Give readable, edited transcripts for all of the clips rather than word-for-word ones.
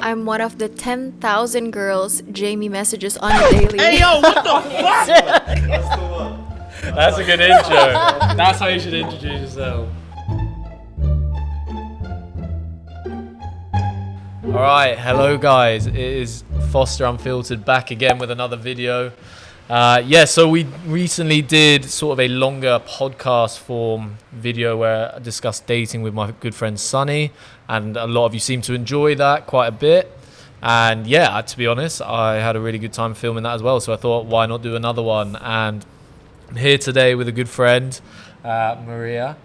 I'm one of the 10,000 girls Jamie messages on a daily. Hey yo, what the fuck? That's a good intro. That's how you should introduce yourself. Alright, hello guys. It is Foster Unfiltered back again with another video. So we recently did sort of a longer podcast form video where I discussed dating with my good friend Sunny, and a lot of you seem to enjoy that quite a bit. And yeah, to be honest, I had a really good time filming that as well, so I thought, why not do another one? And I'm here today with a good friend, Maria,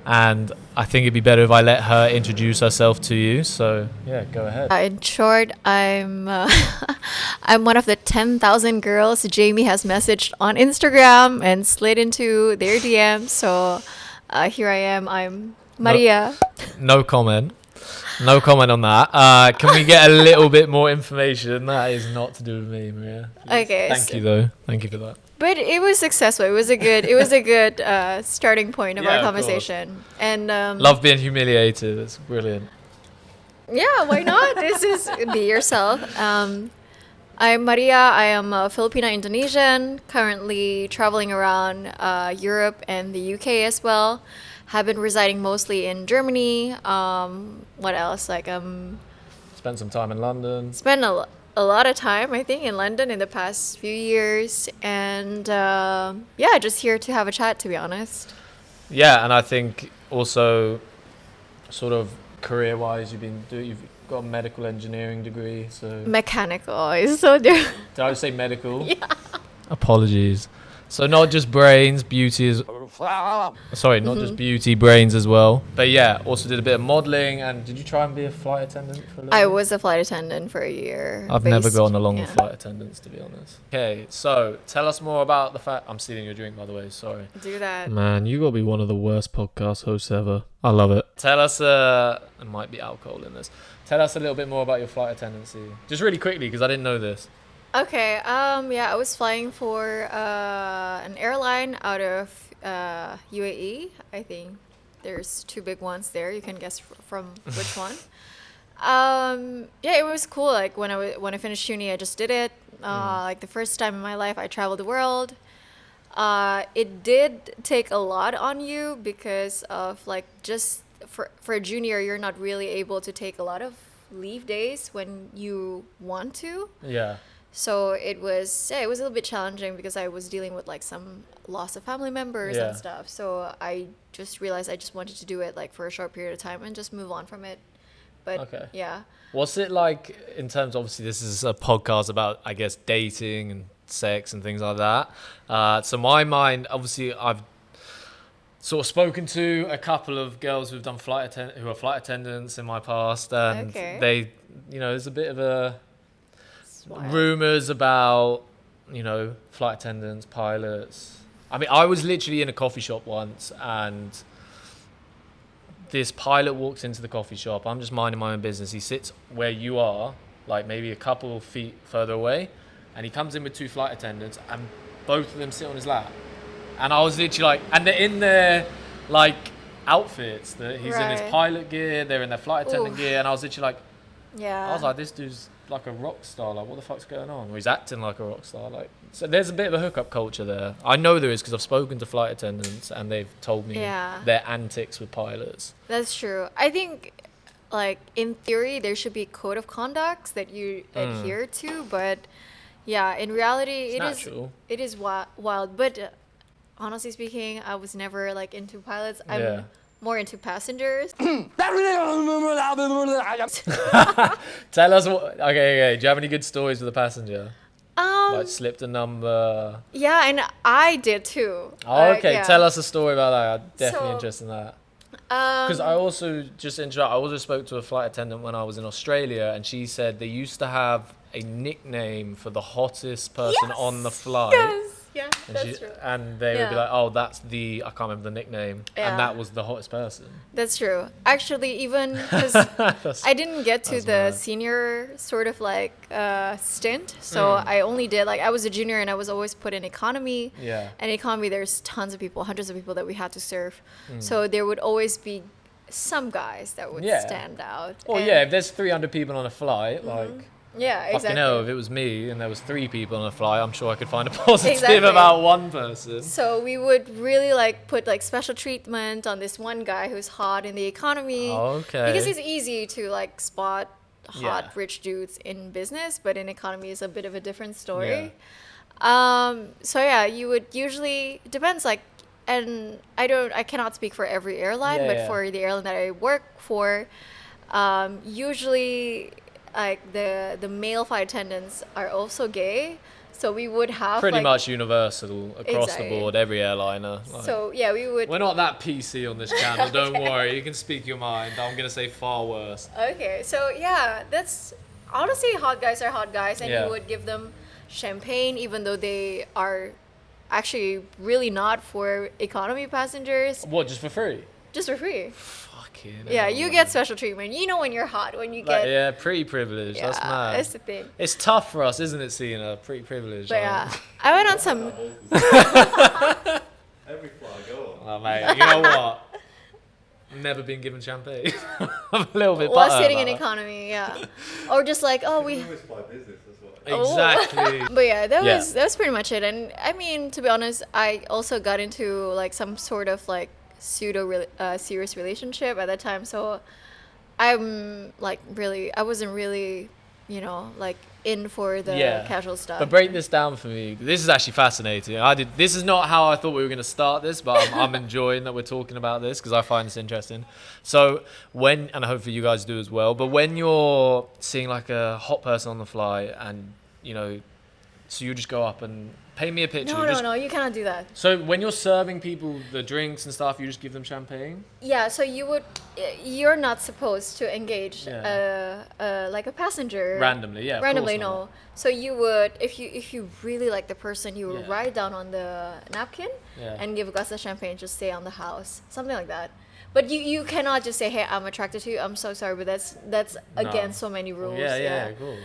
and I think it'd be better if I let her introduce herself to you. So yeah, go ahead. In short, I'm I'm one of the 10,000 girls Jamie has messaged on Instagram and slid into their DMs. So here I am. I'm Maria. No comment. No comment on that. Can we get a little bit more information? That is not to do with me, Maria. Okay. Thank you though. Thank you for that. But it was successful. It was a good starting point of our conversation. And love being humiliated. It's brilliant. Yeah, why not? This is be yourself. I'm Maria. I am a Filipina Indonesian, currently traveling around Europe and the UK as well. Have been residing mostly in Germany. What else? Spent some time in London. Spent a lot of time, I think, in London in the past few years. And just here to have a chat, to be honest. Yeah, and I think also sort of career-wise, you've got a medical engineering degree, so... Mechanical is so different. Did I say medical? Yeah. Apologies. So not just brains, beauty is... Sorry, not just beauty, brains as well. But yeah, also did a bit of modelling. And did you try and be a flight attendant for a little I bit? was a flight attendant for a year. I've never gone along with flight attendants, to be honest. Okay, so tell us more about the fact... I'm stealing your drink, by the way, sorry. Do that. Man, you got to be one of the worst podcast hosts ever. I love it. Tell us... there might be alcohol in this. Tell us a little bit more about your flight attendancy. Just really quickly, because I didn't know this. Okay, I was flying for an airline out of UAE. I think there's two big ones there. You can guess from which one. It was cool. Like when I finished uni, I just did it. Like the first time in my life, I traveled the world. It did take a lot on you because of like just for a junior, you're not really able to take a lot of leave days when you want to. Yeah. So it was a little bit challenging because I was dealing with like some loss of family members and stuff. So I just realized I just wanted to do it like for a short period of time and just move on from it. But yeah. What's it like in terms, obviously this is a podcast about, I guess, dating and sex and things like that. So my mind, obviously I've sort of spoken to a couple of girls who are flight attendants in my past, and they, there's a bit of a... rumors about, flight attendants, pilots. I mean, I was literally in a coffee shop once, and this pilot walks into the coffee shop. I'm just minding my own business. He sits where you are, like maybe a couple of feet further away, and he comes in with two flight attendants, and both of them sit on his lap. And I was literally like, and they're in their like outfits. He's in his pilot gear, they're in their flight attendant gear, and I was literally like, I was like, this dude's like a rock star, like what the fuck's going on? Or he's acting like a rock star, like. So there's a bit of a hookup culture there. I know there is because I've spoken to flight attendants and they've told me their antics with pilots. That's true. I think like in theory there should be a code of conduct that you adhere to, but in reality it is wild. But honestly speaking, I was never like into pilots. I'm more into passengers. Tell us what. Okay. Do you have any good stories with a passenger? Like slipped a number. Yeah, and I did too. Oh, okay. Tell us a story about that. I'm definitely interested in that. Because I also spoke to a flight attendant when I was in Australia, and she said they used to have a nickname for the hottest person on the flight. Yes. Yeah, that's true. And they would be like, oh, that's I can't remember the nickname. Yeah. And that was the hottest person. That's true. Actually, even because I didn't get to the senior sort of like stint. So I only did, I was a junior and I was always put in economy. Yeah. And economy, there's tons of people, hundreds of people that we had to serve. So there would always be some guys that would Yeah. stand out. Well, And- yeah, if there's 300 people on a flight, like, yeah, fucking exactly. hell, if it was me and there was 3 people on a flight, I'm sure I could find a positive Exactly. about one person. So we would really like put like special treatment on this one guy who's hot in the economy. Okay. Because it's easy to like spot hot Yeah. rich dudes in business, but in economy is a bit of a different story. Yeah. So yeah, you would usually depends like, and I cannot speak for every airline, Yeah, but yeah. for the airline that I work for, usually like the male flight attendants are also gay. So we would have Pretty like, much universal across Exactly. the board, every airliner. Like, So yeah, we would. we're not that PC on this channel, don't worry. You can speak your mind. I'm going to say far worse. Okay, so yeah, that's honestly hot guys are hot guys, and Yeah. you would give them champagne even though they are actually really not for economy passengers, What, just for free? just for free. Fucking Yeah, hell, you man. get special treatment. You know when you're hot, when you Like, get. yeah, pretty privileged. That's Yeah, mad. that's the thing. It's tough for us, isn't it, Sina? Pretty privileged. But like- yeah, I went on some. Every fly I go on. Oh, mate, you know what? Never been given champagne. I'm a little bit While butthurt sitting in about that. economy, yeah, or just like We always fly business as well. Exactly. But yeah, that Yeah. was pretty much it. And I mean, to be honest, I also got into like some sort of like serious relationship at that time. So I'm like I wasn't really, like in for the Yeah. casual stuff. But break this down for me. This is actually fascinating. This is not how I thought we were going to start this, but I'm enjoying that we're talking about this because I find this interesting. So and hopefully you guys do as well, but when you're seeing like a hot person on the fly and, so you just go up and paint me a picture. No, you cannot do that. So when you're serving people the drinks and stuff, you just give them champagne? Yeah, so you're not supposed to engage Yeah. like a passenger Randomly, yeah. of randomly, course not. no. So you would, if you really like the person, you would Yeah. write down on the napkin Yeah. and give a glass of champagne, just stay on the house, something like that. But you cannot just say, hey, I'm attracted to you. I'm so sorry, but that's No. against so many rules. Yeah, of course.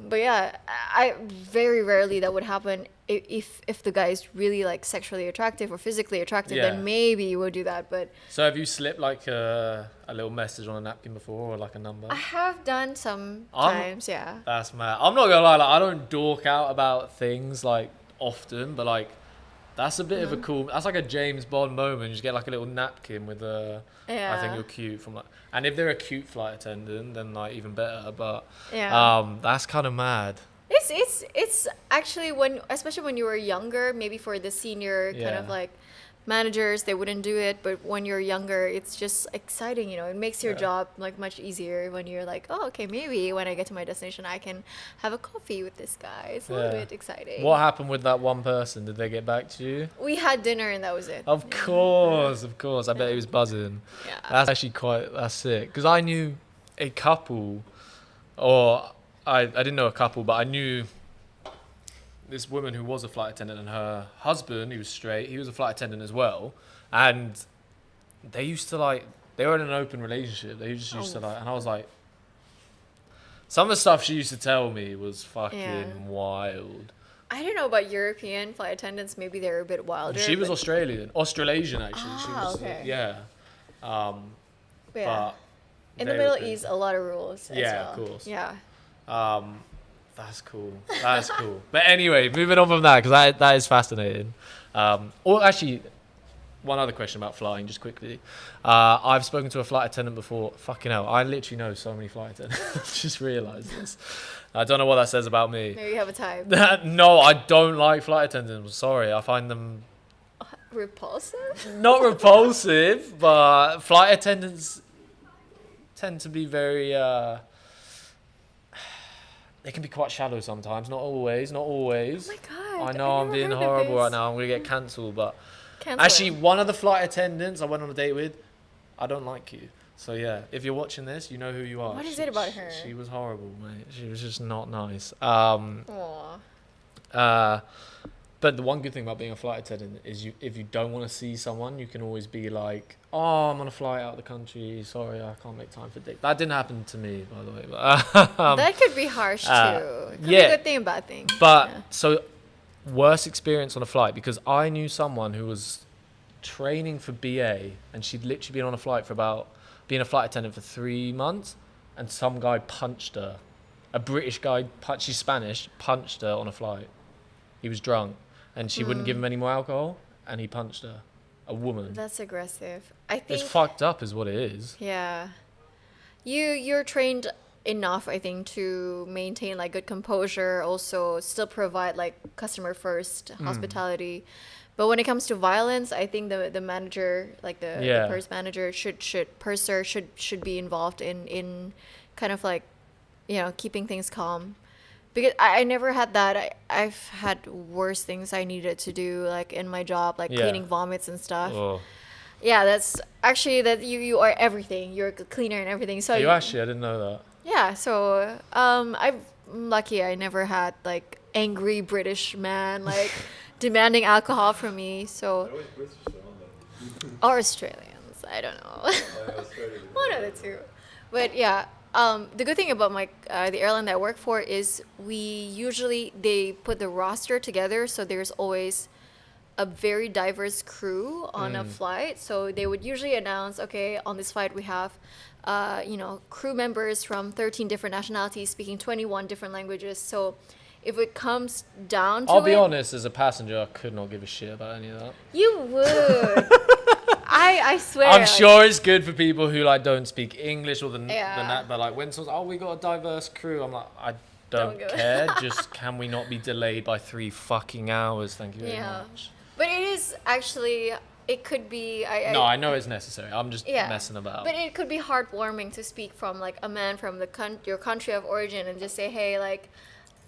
But yeah, I very rarely that would happen. If the guy is really like sexually attractive or physically attractive, Yeah. then maybe you would do that. But So have you slipped like a little message on a napkin before or like a number? I have done some I'm- times, yeah. That's mad. I'm not gonna lie, like I don't dork out about things like often, but like that's a bit of a cool. That's like a James Bond moment. You just get like a little napkin with a. I Yeah. think you're cute from like, and if they're a cute flight attendant, then like even better. But Yeah. that's kind of mad. It's actually especially when you were younger, maybe for the senior kind of Yeah. like managers, they wouldn't do it, but when you're younger, it's just exciting, it makes your Yeah. job like much easier when you're like, oh, okay, maybe when I get to my destination, I can have a coffee with this guy. It's a little Yeah. bit exciting. What happened with that one person? Did they get back to you? We had dinner and that was it. Of course. I bet he was buzzing. Yeah. That's actually that's sick. Because I knew a couple, or I didn't know a couple, but I knew this woman who was a flight attendant, and her husband, he was straight, he was a flight attendant as well. And they used to they were in an open relationship. They just used to and I was like, some of the stuff she used to tell me was fucking Yeah. wild. I don't know about European flight attendants. Maybe they're a bit wilder. She was but- Australasian actually. She Ah, was, okay. yeah. yeah. But In the they Middle were pretty- East, a lot of rules. As Yeah, well. of course. Yeah. That's cool. That's cool. But anyway, moving on from that, because that is fascinating. Or actually, one other question about flying, just quickly. I've spoken to a flight attendant before. Fucking hell, I literally know so many flight attendants. Just realised this. I don't know what that says about me. Maybe you have a type. No, I don't like flight attendants. I'm sorry. I find them Repulsive? not repulsive, but flight attendants tend to be very... they can be quite shallow sometimes. Not always. Oh my god. I know I've I'm never being heard of horrible this. right now. I'm going to get cancelled. But Cancel actually, it. one of the flight attendants I went on a date with, I don't like you. So yeah, if you're watching this, you know who you are. What is it about her? She was horrible, mate. She was just not nice. Aw. But the one good thing about being a flight attendant is if you don't want to see someone, you can always be like, oh, I'm on a flight out of the country. Sorry, I can't make time for dick. That didn't happen to me, by the way. But, That could be harsh too. Could be yeah. a good thing and bad thing. But Yeah. so worst experience on a flight, because I knew someone who was training for BA and she'd literally been on a flight for about being a flight attendant for 3 months, and some guy punched her. A British guy, she's Spanish, punched her on a flight. He was drunk, and she wouldn't give him any more alcohol, and he punched her. A woman. That's aggressive. I think It's fucked up is what it is. yeah. You're trained enough, I think, to maintain like good composure, also still provide like customer first hospitality. But when it comes to violence, I think the manager, like the purse manager purser should be involved in kind of like, keeping things calm. Because I never had that. I've had worse things I needed to do, like in my job, like cleaning vomits and stuff. Oh. Yeah, that's actually that you are everything. You're a cleaner and everything. So I didn't know that. yeah, so I'm lucky I never had like angry British man like demanding alcohol from me. So They're always British, aren't they? or Australians, I don't know. Australian. One of the two. But yeah, the good thing about my the airline that I work for is they put the roster together, so there's always a very diverse crew on a flight. So they would usually announce, okay, on this flight we have crew members from 13 different nationalities speaking 21 different languages. So if it comes down to I'll be honest, as a passenger, I could not give a shit about any of that. You would. I swear. I'm sure it's good for people who like don't speak English or Yeah. but like when someone's, we got a diverse crew, I'm like, I Don't don't give a- care. Just can we not be delayed by 3 fucking hours? Thank you very Yeah. much. But it is actually, it could be. I know it's necessary. I'm just messing about. But it could be heartwarming to speak from like a man from your country of origin and just say, hey, like,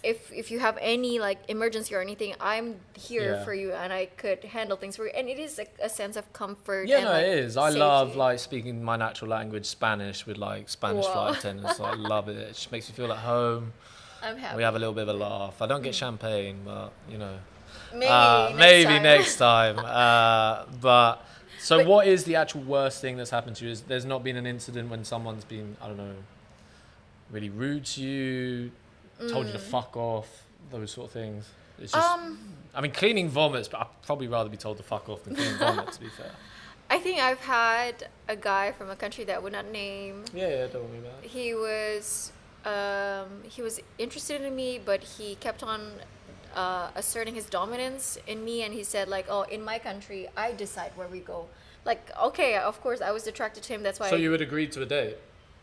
if you have any like emergency or anything, I'm here Yeah. for you and I could handle things for you. And it is a sense of comfort. Yeah, and, no, like, it is. I love safety. like speaking my natural language, Spanish, with like Spanish Whoa. flight attendants. I love it. It just makes me feel at home. I'm happy. We have a little bit of a laugh. I don't get champagne, but Maybe next time. But what is the actual worst thing that's happened to you? Is there's not been an incident when someone's been, I don't know, really rude to you, told you to fuck off, those sort of things? It's just, I mean, cleaning vomits, but I'd probably rather be told to fuck off than clean vomit, to be fair. I think I've had a guy from a country that I would not name. Yeah, don't worry about it. He was interested in me, but he kept on asserting his dominance in me, and he said like, oh, in my country I decide where we go. Like, okay, of course I was attracted to him, that's why So you would agree to a date?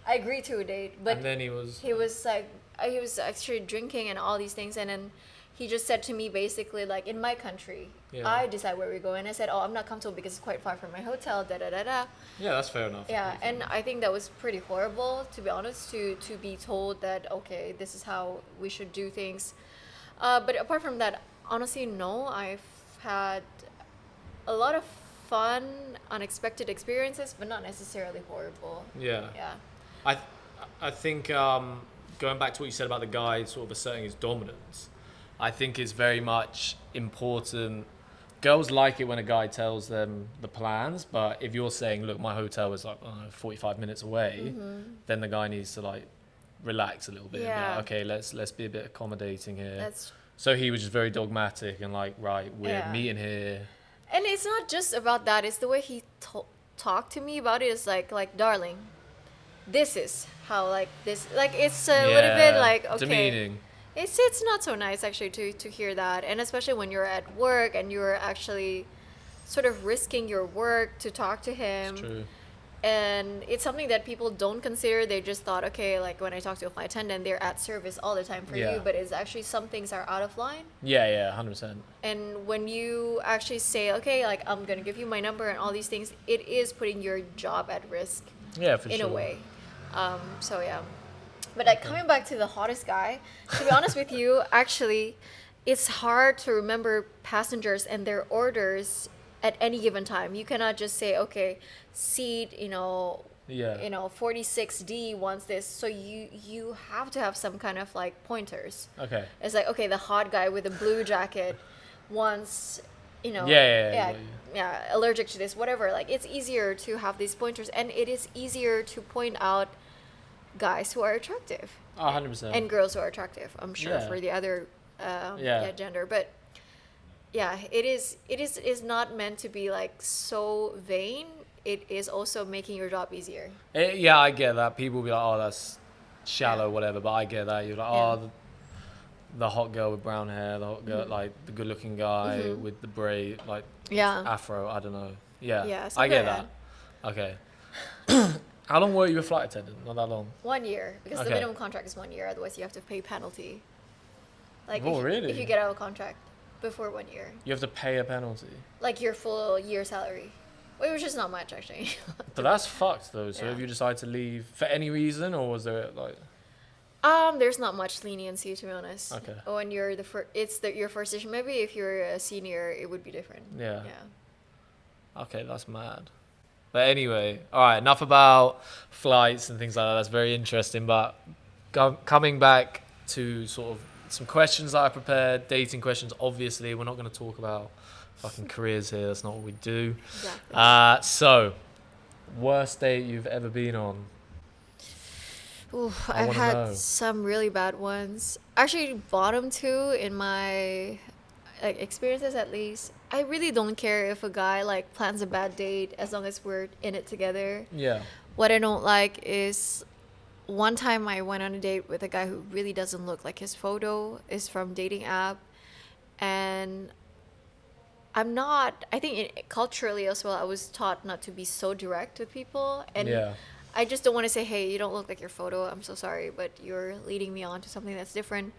I agreed to a date, but And then he was like, he was actually drinking and all these things, and then he just said to me basically like, in my country I decide where we go. And I said, oh, I'm not comfortable because it's quite far from my hotel, da da da da. Yeah, that's fair enough. Yeah, and I think that was pretty horrible, to be honest, to be told that, okay, this is how we should do things. But apart from that, honestly, no, I've had a lot of fun, unexpected experiences, but not necessarily horrible. Yeah. Yeah. I think going back to what you said about the guy sort of asserting his dominance, I think it's very much important. Girls like it when a guy tells them the plans, but if you're saying, look, my hotel is like 45 minutes away, then the guy needs to like relax a little bit. And be Yeah. like, okay, let's be a bit accommodating here. That's So he was just very dogmatic and like, right, we're Yeah. meeting here. And it's not just about that. It's the way he talked to me about it. It's like, darling, this is how like this. Like, it's a little bit like, okay. Demeaning. It's not so nice actually to hear that, and especially when you're at work and you're actually sort of risking your work to talk to him. It's true. And it's something that people don't consider. They just thought, okay, like when I talk to a flight attendant, they're at service all the time for Yeah. you, but it's actually some things are out of line. Yeah, 100%. And when you actually say, okay, like I'm gonna give you my number and all these things, it is putting your job at risk Yeah, for in sure. a way. So yeah. But like coming back to the hottest guy, to be honest with you, actually, it's hard to remember passengers and their orders at any given time. You cannot just say, okay, seat, Yeah. 46D wants this. So you have to have some kind of like pointers. Okay. It's like, okay, the hot guy with the blue jacket wants, Yeah. allergic to this, whatever. Like, it's easier to have these pointers, and it is easier to point out guys who are attractive 100%. and girls who are attractive, I'm sure, Yeah. for the other gender. But yeah, it is not meant to be like so vain. it is also making your job easier. Yeah, I get that. People will be like, oh, that's shallow, whatever. But I get that. You're like, Yeah. oh, the hot girl with brown hair, the hot girl, like the good-looking guy with the braid, like Yeah. afro. I don't know. Yeah, Yeah, I get something that. Okay. How long were you a flight attendant? Not that long. 1 year, because the Okay. minimum contract is 1 year. Otherwise, you have to pay penalty. Like, Oh, if, really? if you get out of contract before 1 year, You have to pay a penalty. like your full year salary, which is not much actually. But that's fucked though. So Yeah. if you decide to leave for any reason, or was there like? There's not much leniency, to be honest. Okay. When you're the first, your first issue. Maybe if you're a senior, it would be different. Yeah. Yeah. Okay, that's mad. But anyway, all right. Enough about flights and things like that. That's very interesting. But coming back to sort of some questions that I prepared, dating questions. Obviously, we're not going to talk about fucking careers here. That's not what we do. Exactly. So, worst date you've ever been on? Oof, I I've wanna had know. some really bad ones. Actually, bottom two in my experiences at least. I really don't care if a guy like plans a bad date as long as we're in it together. Yeah. What I don't like is one time I went on a date with a guy who really doesn't look like his photo is from dating app, and I think culturally as well, I was taught not to be so direct with people, and Yeah. I just don't want to say, hey, you don't look like your photo, I'm so sorry, but you're leading me on to something that's different.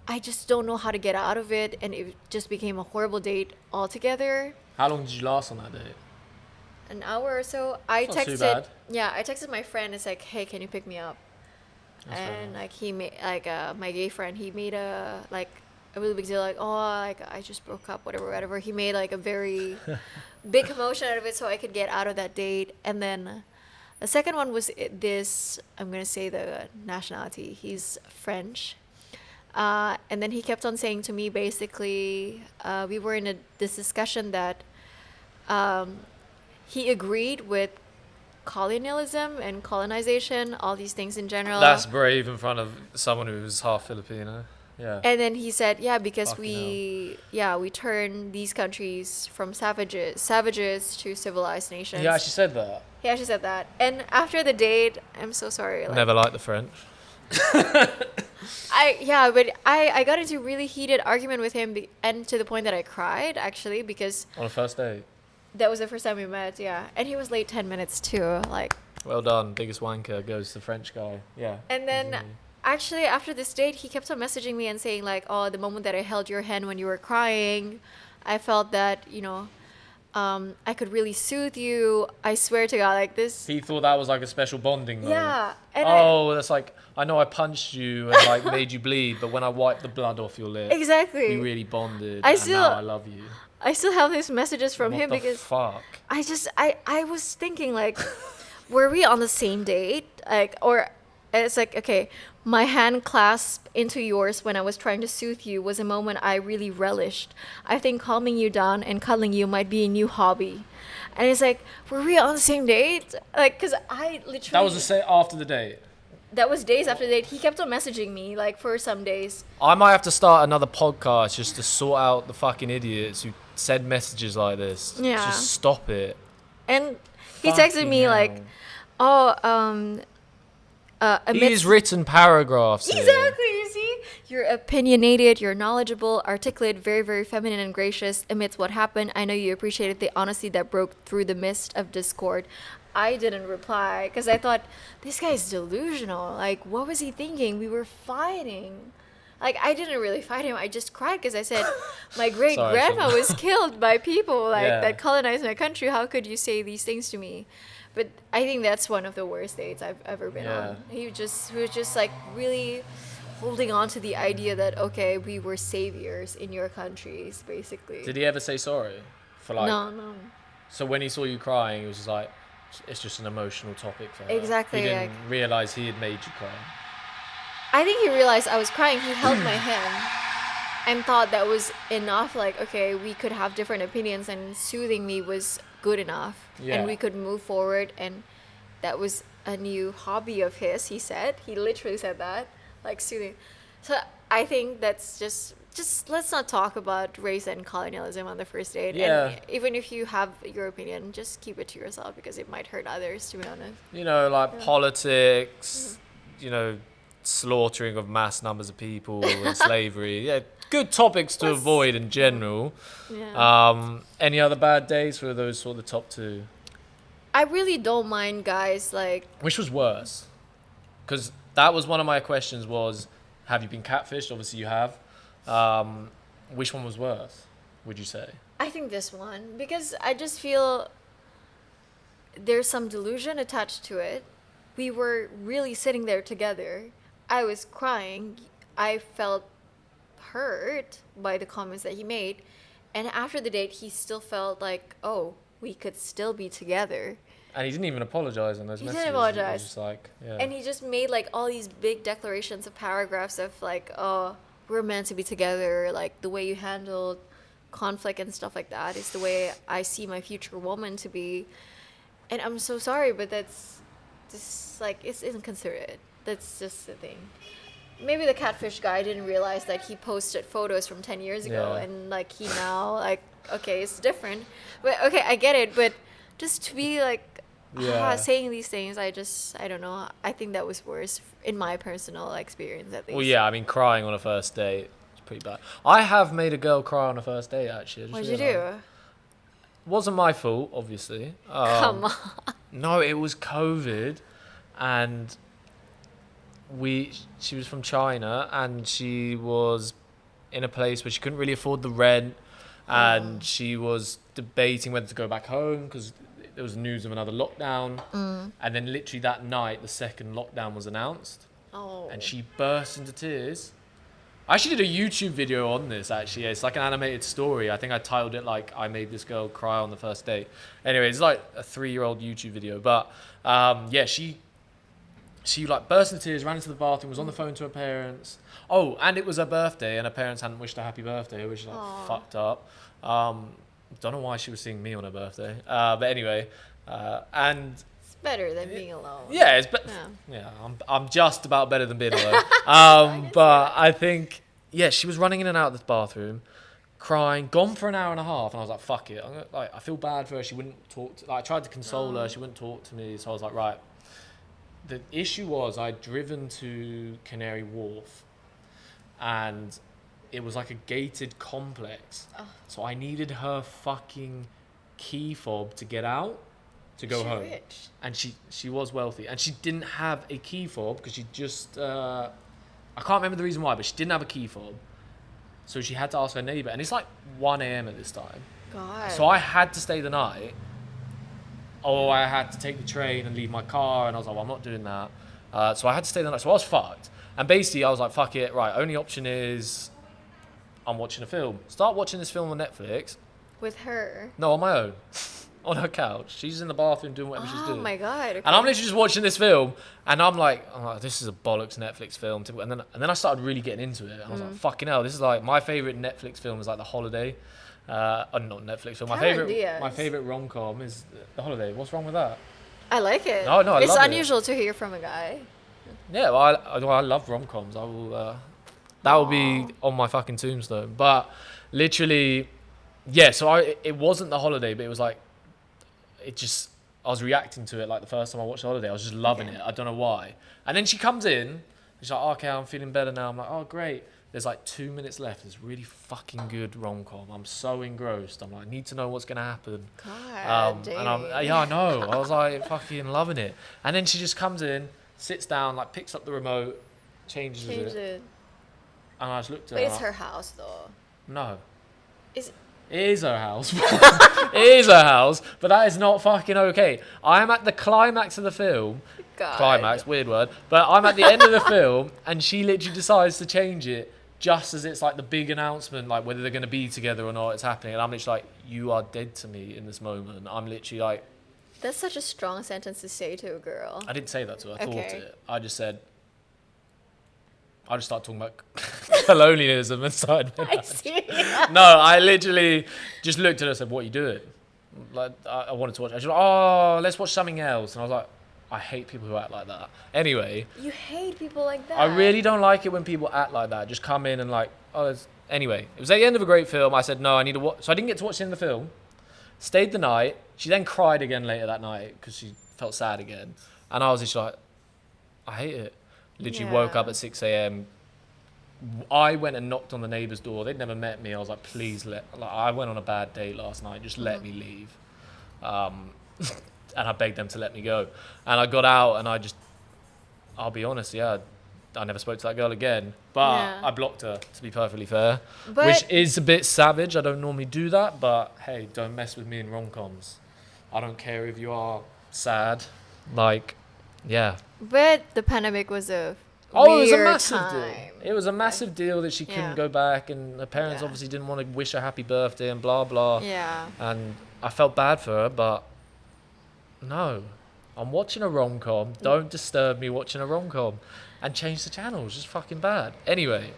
I just don't know how to get out of it, and it just became a horrible date altogether. How long did you last on that date? An hour or so. I That's not too texted bad. Yeah, I texted my friend. It's like, hey, can you pick me up? That's fair And enough. like he made my gay friend, he made a really big deal, like, oh, like I just broke up, whatever. He made like a very big commotion out of it so I could get out of that date. And then the second one was this, I'm gonna say the nationality, he's French. And then he kept on saying to me, basically, we were in this discussion that he agreed with colonialism and colonization, all these things in general. That's brave in front of someone who's half Filipino. Yeah. And then he said, yeah, because Fucking we turn these countries from savages to civilized nations. He actually said that. He actually said that. And after the date, I'm so sorry. Like, Never liked the French. but I got into a really heated argument with him, and to the point that I cried, actually, because On a first date. that was the first time we met, yeah. And he was late 10 minutes too, like. Well done. Biggest wanker goes to the French guy. Yeah. And then, Continue. actually, after this date, he kept on messaging me and saying, like, oh, the moment that I held your hand when you were crying, I felt that, I could really soothe you. I swear to God, like this. He thought that was like a special bonding moment. Yeah. And That's like, I know I punched you and like made you bleed, but when I wiped the blood off your lip, exactly. we really bonded. I and still- now I love you. I still have these messages from What him the because fuck? I was thinking, like, were we on the same date? Like, or it's like, okay, my hand clasp into yours when I was trying to soothe you was a moment I really relished. I think calming you down and cuddling you might be a new hobby. And it's like, were we on the same date? Like, because I literally... That was after the date. That was days after the date. He kept on messaging me, like, for some days. I might have to start another podcast just to sort out the fucking idiots who send messages like this. Yeah. Just stop it. And he texted Fucking me, hell. like, oh, He's written paragraphs here. Exactly, you see? You're opinionated, you're knowledgeable, articulate, very, very feminine and gracious. Amidst what happened, I know you appreciated the honesty that broke through the mist of discord. I didn't reply because I thought, this guy's delusional. Like, what was he thinking? We were fighting. Like, I didn't really fight him. I just cried because I said, my great Sorry, grandma Shona. was killed by people like Yeah. that colonized my country. How could you say these things to me? But I think that's one of the worst dates I've ever been Yeah. on. He was just like really holding on to the idea that, okay, we were saviors in your countries, basically. Did he ever say sorry? For like, No. So when he saw you crying, he was just like, it's just an emotional topic for her. Exactly, He didn't like- realize he had made you cry. I think he realized I was crying. He held my hand and thought that was enough. Like, okay, we could have different opinions, and soothing me was good enough. Yeah. And we could move forward. And that was a new hobby of his, he said. He literally said that, like soothing. So I think that's just just let's not talk about race and colonialism on the first date. Yeah. And even if you have your opinion, just keep it to yourself because it might hurt others, to be honest. You know, like Yeah. politics, you know, slaughtering of mass numbers of people and slavery. Yeah, good topics to Let's- avoid in general. Yeah. Any other bad dates? Were those sort of the top two? I really don't mind guys like Which was worse? Because that was one of my questions was, have you been catfished? Obviously you have. Which one was worse, would you say? I think this one because I just feel there's some delusion attached to it. We were really sitting there together. I was crying. I felt hurt by the comments that he made. And after the date, he still felt like, oh, we could still be together. And he didn't even apologize on those He messages. didn't It was apologize. just like, yeah. And he just made like all these big declarations of paragraphs of like, oh, we're meant to be together. Like the way you handled conflict and stuff like that is the way I see my future woman to be. And I'm so sorry, but that's just like, it's inconsiderate. That's just the thing. Maybe the catfish guy didn't realize that he posted photos from 10 years ago Yeah. and like he now like, okay, it's different. But okay, I get it. But just to be like, Yeah. saying these things, I don't know. I think that was worse in my personal experience, at least. Well, yeah, I mean, crying on a first date is pretty bad. I have made a girl cry on a first date, actually. I just What'd you realised. do? Wasn't my fault, obviously. Come on. No, it was COVID, and she was from China, and she was in a place where she couldn't really afford the rent, and Oh. she was debating whether to go back home because there was news of another lockdown. And then literally that night, the second lockdown was announced, Oh. and she burst into tears. I actually did a YouTube video on this, actually. It's like an animated story. I think I titled it like, I made this girl cry on the first date. Anyway, it's like a 3-year-old YouTube video. But yeah, she like burst into tears, ran into the bathroom, was on the phone to her parents. Oh, and it was her birthday, and her parents hadn't wished her happy birthday, which is like Aw. fucked up. Don't know why she was seeing me on her birthday. But anyway, and It's better than being alone. yeah, it's Yeah. I'm just about better than being alone. But I think she was running in and out of the bathroom, crying, gone for an hour and a half, and I was like, fuck it. I feel bad for her. She wouldn't talk. I tried to console her. She wouldn't talk to me. So I was like, right. The issue was I'd driven to Canary Wharf, and it was like a gated complex. Oh. So I needed her fucking key fob to get out, to go She home. rich. And she was wealthy, and she didn't have a key fob because she just I can't remember the reason why, but she didn't have a key fob, so she had to ask her neighbor. And it's like 1 a.m. at this time, God. so I had to stay the night, or I had to take the train and leave my car, and I was like, well, I'm not doing that. So I had to stay the night, so I was fucked. And basically I was like, fuck it, right, only option is I'm watching a film. Start watching this film on Netflix. With her. No, on my own. On her couch. She's in the bathroom doing whatever she's Oh doing. my God. Okay. And I'm literally just watching this film, and I'm like, this is a bollocks Netflix film. And then I started really getting into it. I was like, fucking hell, this is like my favorite Netflix film is like The Holiday. Not Netflix film. Cameron Diaz. My favorite rom-com is The Holiday. What's wrong with that? I like it. No, I it's love it. unusual to hear from a guy. Yeah, well, I love rom-coms. I will. That will be on my fucking tombstone. But literally, yeah. So it wasn't The Holiday, but it was like, I was reacting to it like the first time I watched The Holiday. I was just loving Okay. it. I don't know why. And then she comes in. She's like, okay, I'm feeling better now. I'm like, oh, great. There's like 2 minutes left. It's really fucking good rom-com. I'm so engrossed. I'm like, I need to know what's going to happen. God And I know. I was like fucking loving it. And then she just comes in, sits down, like picks up the remote, changes Change it. it. And I just looked at But her. it's her house, though. No. Is It is her house. It is her house, but that is not fucking okay. I am at the climax of the film. God. Climax, weird word. But I'm at the end of the film, and she literally decides to change it just as it's like the big announcement, like whether they're going to be together or not, it's happening. And I'm literally like, you are dead to me in this moment. I'm literally like, That's such a strong sentence to say to a girl. I didn't say that to her. I thought Okay. it. I just started talking about colonialism and started. I see. No, I literally just looked at her and said, what are you doing? Like, I wanted to watch it. She was like, oh, let's watch something else. And I was like, I hate people who act like that. Anyway, You hate people like that. I really don't like it when people act like that. Just come in and like Anyway, it was at the end of a great film. I said, no, I need to watch. So I didn't get to watch the end of the film. Stayed the night. She then cried again later that night because she felt sad again. And I was just like, I hate it. Literally woke up at 6 a.m. I went and knocked on the neighbour's door. They'd never met me. I was like, please I went on a bad date last night. Just let me leave. And I begged them to let me go. And I got out and I'll be honest, I never spoke to that girl again. But I blocked her, to be perfectly fair. Which is a bit savage. I don't normally do that. But hey, don't mess with me in rom-coms. I don't care if you are sad. Like, yeah. But the pandemic was a it was a weird massive time. deal. It was a massive deal that she couldn't go back, and her parents obviously didn't want to wish her happy birthday and blah blah. Yeah. And I felt bad for her, but no, I'm watching a rom-com. Don't disturb me watching a rom-com, and change the channel. It's just fucking bad. Anyway.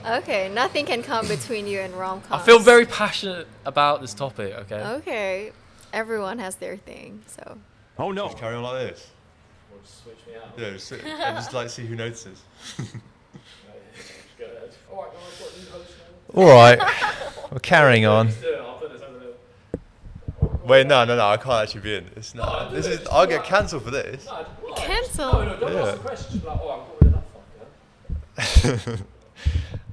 Okay, nothing can come between you and rom-coms. I feel very passionate about this topic. Okay. Okay, everyone has their thing, so. Oh no. Just carry on like this. Or just switch me out. Yeah, just, and just like see who notices. Go ahead. All right, guys, what new host now? All right. We're carrying on. Wait, no, I can't actually be in. It's not. This is. I'll get cancelled for this. Cancel? No, don't ask the question. Like, I'm got rid of that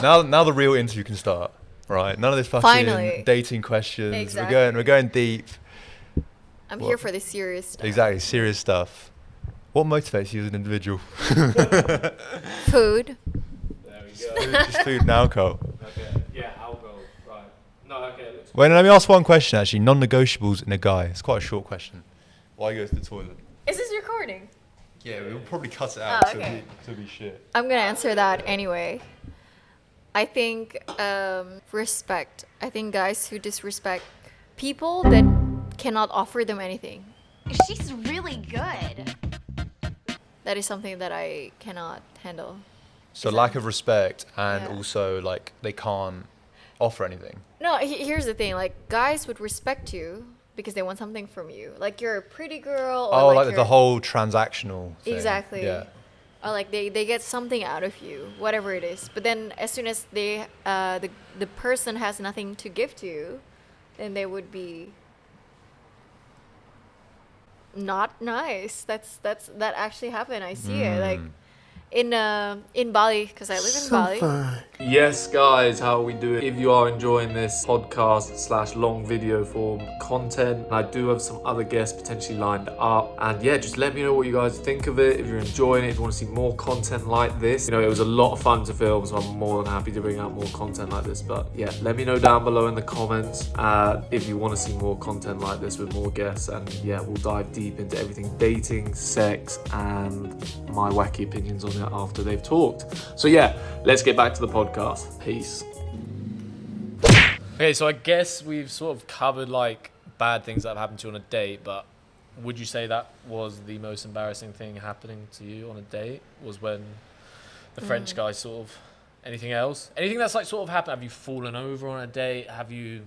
fucker. Now the real interview can start. Right. None of this fucking Finally. dating questions. Exactly. We're going deep. I'm here for the serious stuff. Exactly, serious stuff. What motivates you as an individual? Food. There we go. Just food and alcohol. Okay. Yeah, alcohol. Right. No, okay. Wait, let me ask one question actually. Non-negotiables in a guy. It's quite a short question. Why you go to the toilet? Is this recording? Yeah, we'll probably cut it out Oh, okay. to be shit. I'm gonna answer that anyway. I think respect. I think guys who disrespect people that cannot offer them anything. She's really good. That is something that I cannot handle. So lack of respect and Yeah. also like they can't offer anything. No, here's the thing. Like, guys would respect you because they want something from you. Like, you're a pretty girl. Or Oh, like you're, the whole transactional thing. Exactly. Yeah. Or like they get something out of you, whatever it is. But then as soon as they the person has nothing to give to you, then they would be not nice. That actually happened. I see it. Like in Bali, because I live in Bali. Yes, guys, how are we doing? If you are enjoying this podcast / long video form content, I do have some other guests potentially lined up. And yeah, just let me know what you guys think of it. If you're enjoying it, if you want to see more content like this. You know, it was a lot of fun to film, so I'm more than happy to bring out more content like this. But yeah, let me know down below in the comments if you want to see more content like this with more guests. And yeah, we'll dive deep into everything dating, sex, and my wacky opinions on it after they've talked. So yeah, let's get back to the podcast. Peace. Okay, so I guess we've sort of covered like bad things that have happened to you on a date, but would you say that was the most embarrassing thing happening to you on a date? Was when the French guy sort of, anything else? Anything that's like sort of happened? Have you fallen over on a date? Have you,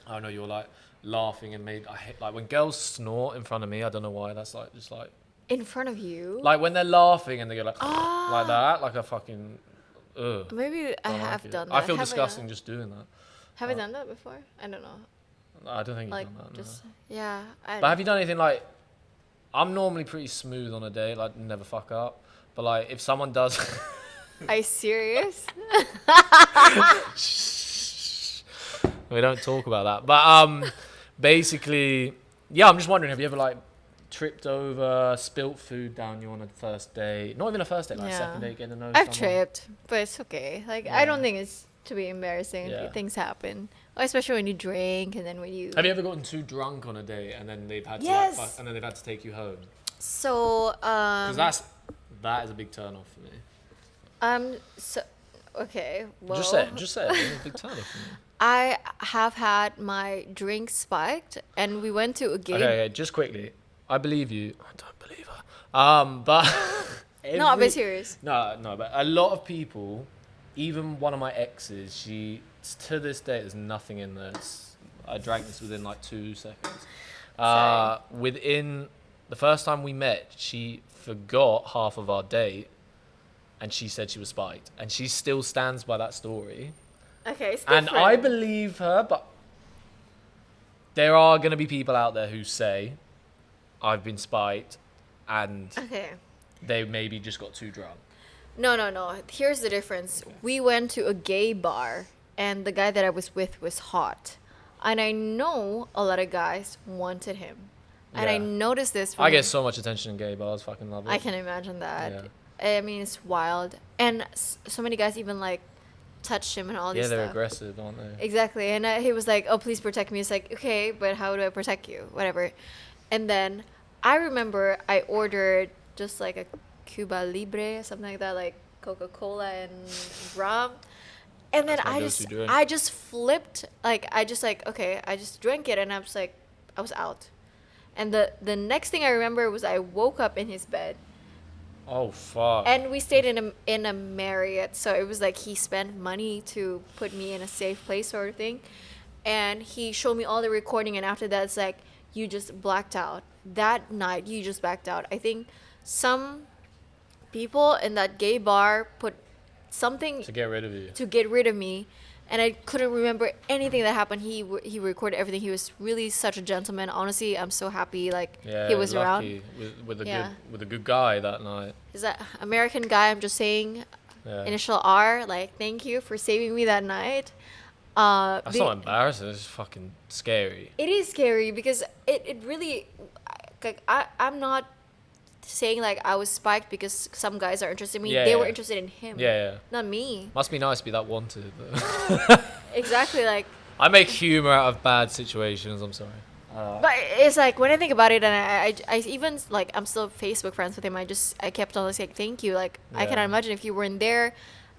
I don't know, you're like laughing and I hate, like when girls snort in front of me, I don't know why, that's like just like In front of you. like when they're laughing and they go like like that, like a fucking ugh. Maybe I Don't like have it. done that. I feel Have disgusting just doing that. Have I done that before? I don't know. I don't think Like you've done that. just yeah. But have you done anything like? I'm normally pretty smooth on a date, like never fuck up. But like if someone does, Are you serious? we don't talk about that. But basically, yeah, I'm just wondering, have you ever like tripped over, spilt food down you on a first date? Not even a first date, like Yeah. second date, getting to know I've someone. tripped, but it's okay. Like I Yeah. don't think it's to be embarrassing. Yeah. Things happen, especially when you drink and then when you. Have you ever gotten too drunk on a date and then they've had to Yes. like, and then they've had to take you home? So Because that is a big turn off for me. so okay. Well, Just say it. Just say it. It's a big turn off for me. I have had my drink spiked, and we went to a gay. Okay, just quickly. I believe you. I don't believe her. But No, I'm every- serious. No, but a lot of people, even one of my exes, she to this day there's nothing in there. I drank this within like 2 seconds. Same. Within the first time we met, she forgot half of our date, and she said she was spiked, and she still stands by that story. Okay, it's And different. I believe her, but there are going to be people out there who say, I've been spiked, and Okay. they maybe just got too drunk. No. Here's the difference. We went to a gay bar, and the guy that I was with was hot. And I know a lot of guys wanted him. And I Yeah. noticed this. I get so much attention in gay bars, fucking love it. I can imagine that. Yeah. I mean, it's wild. And so many guys even, like, touched him and all Yeah, this they're stuff. aggressive, aren't they? Exactly. And he was like, oh, please protect me. It's like, okay, but how do I protect you? Whatever. And then I remember I ordered just like a Cuba Libre, something like that, like Coca-Cola and rum. And then That's my go-to drink. I just flipped, like, okay, I just drank it, and I was like, I was out. And the next thing I remember was I woke up in his bed. Oh, fuck. And we stayed in a Marriott, so it was like he spent money to put me in a safe place, sort of thing. And he showed me all the recording, and after that, it's like, you just blacked out. That night, you just blacked out. I think some people in that gay bar put something to get rid of you. to get rid of me, and I couldn't remember anything that happened. He recorded everything. He was really such a gentleman. Honestly, I'm so happy like Yeah, he was around. lucky with a Yeah. with a good guy that night. He's that American guy. I'm just saying, Yeah. initial R. Like, thank you for saving me that night. That's not embarrassing. It's just fucking scary. It is scary because it really, like, I'm not saying like I was spiked because some guys are interested in me. Yeah, They were yeah. interested in him. Yeah. Not me. Must be nice to be that wanted. But Exactly. Like, I make humor out of bad situations. I'm sorry. but it's like when I think about it, and I even like I'm still Facebook friends with him. I kept on saying thank you. Like, I can Yeah. imagine if you weren't there,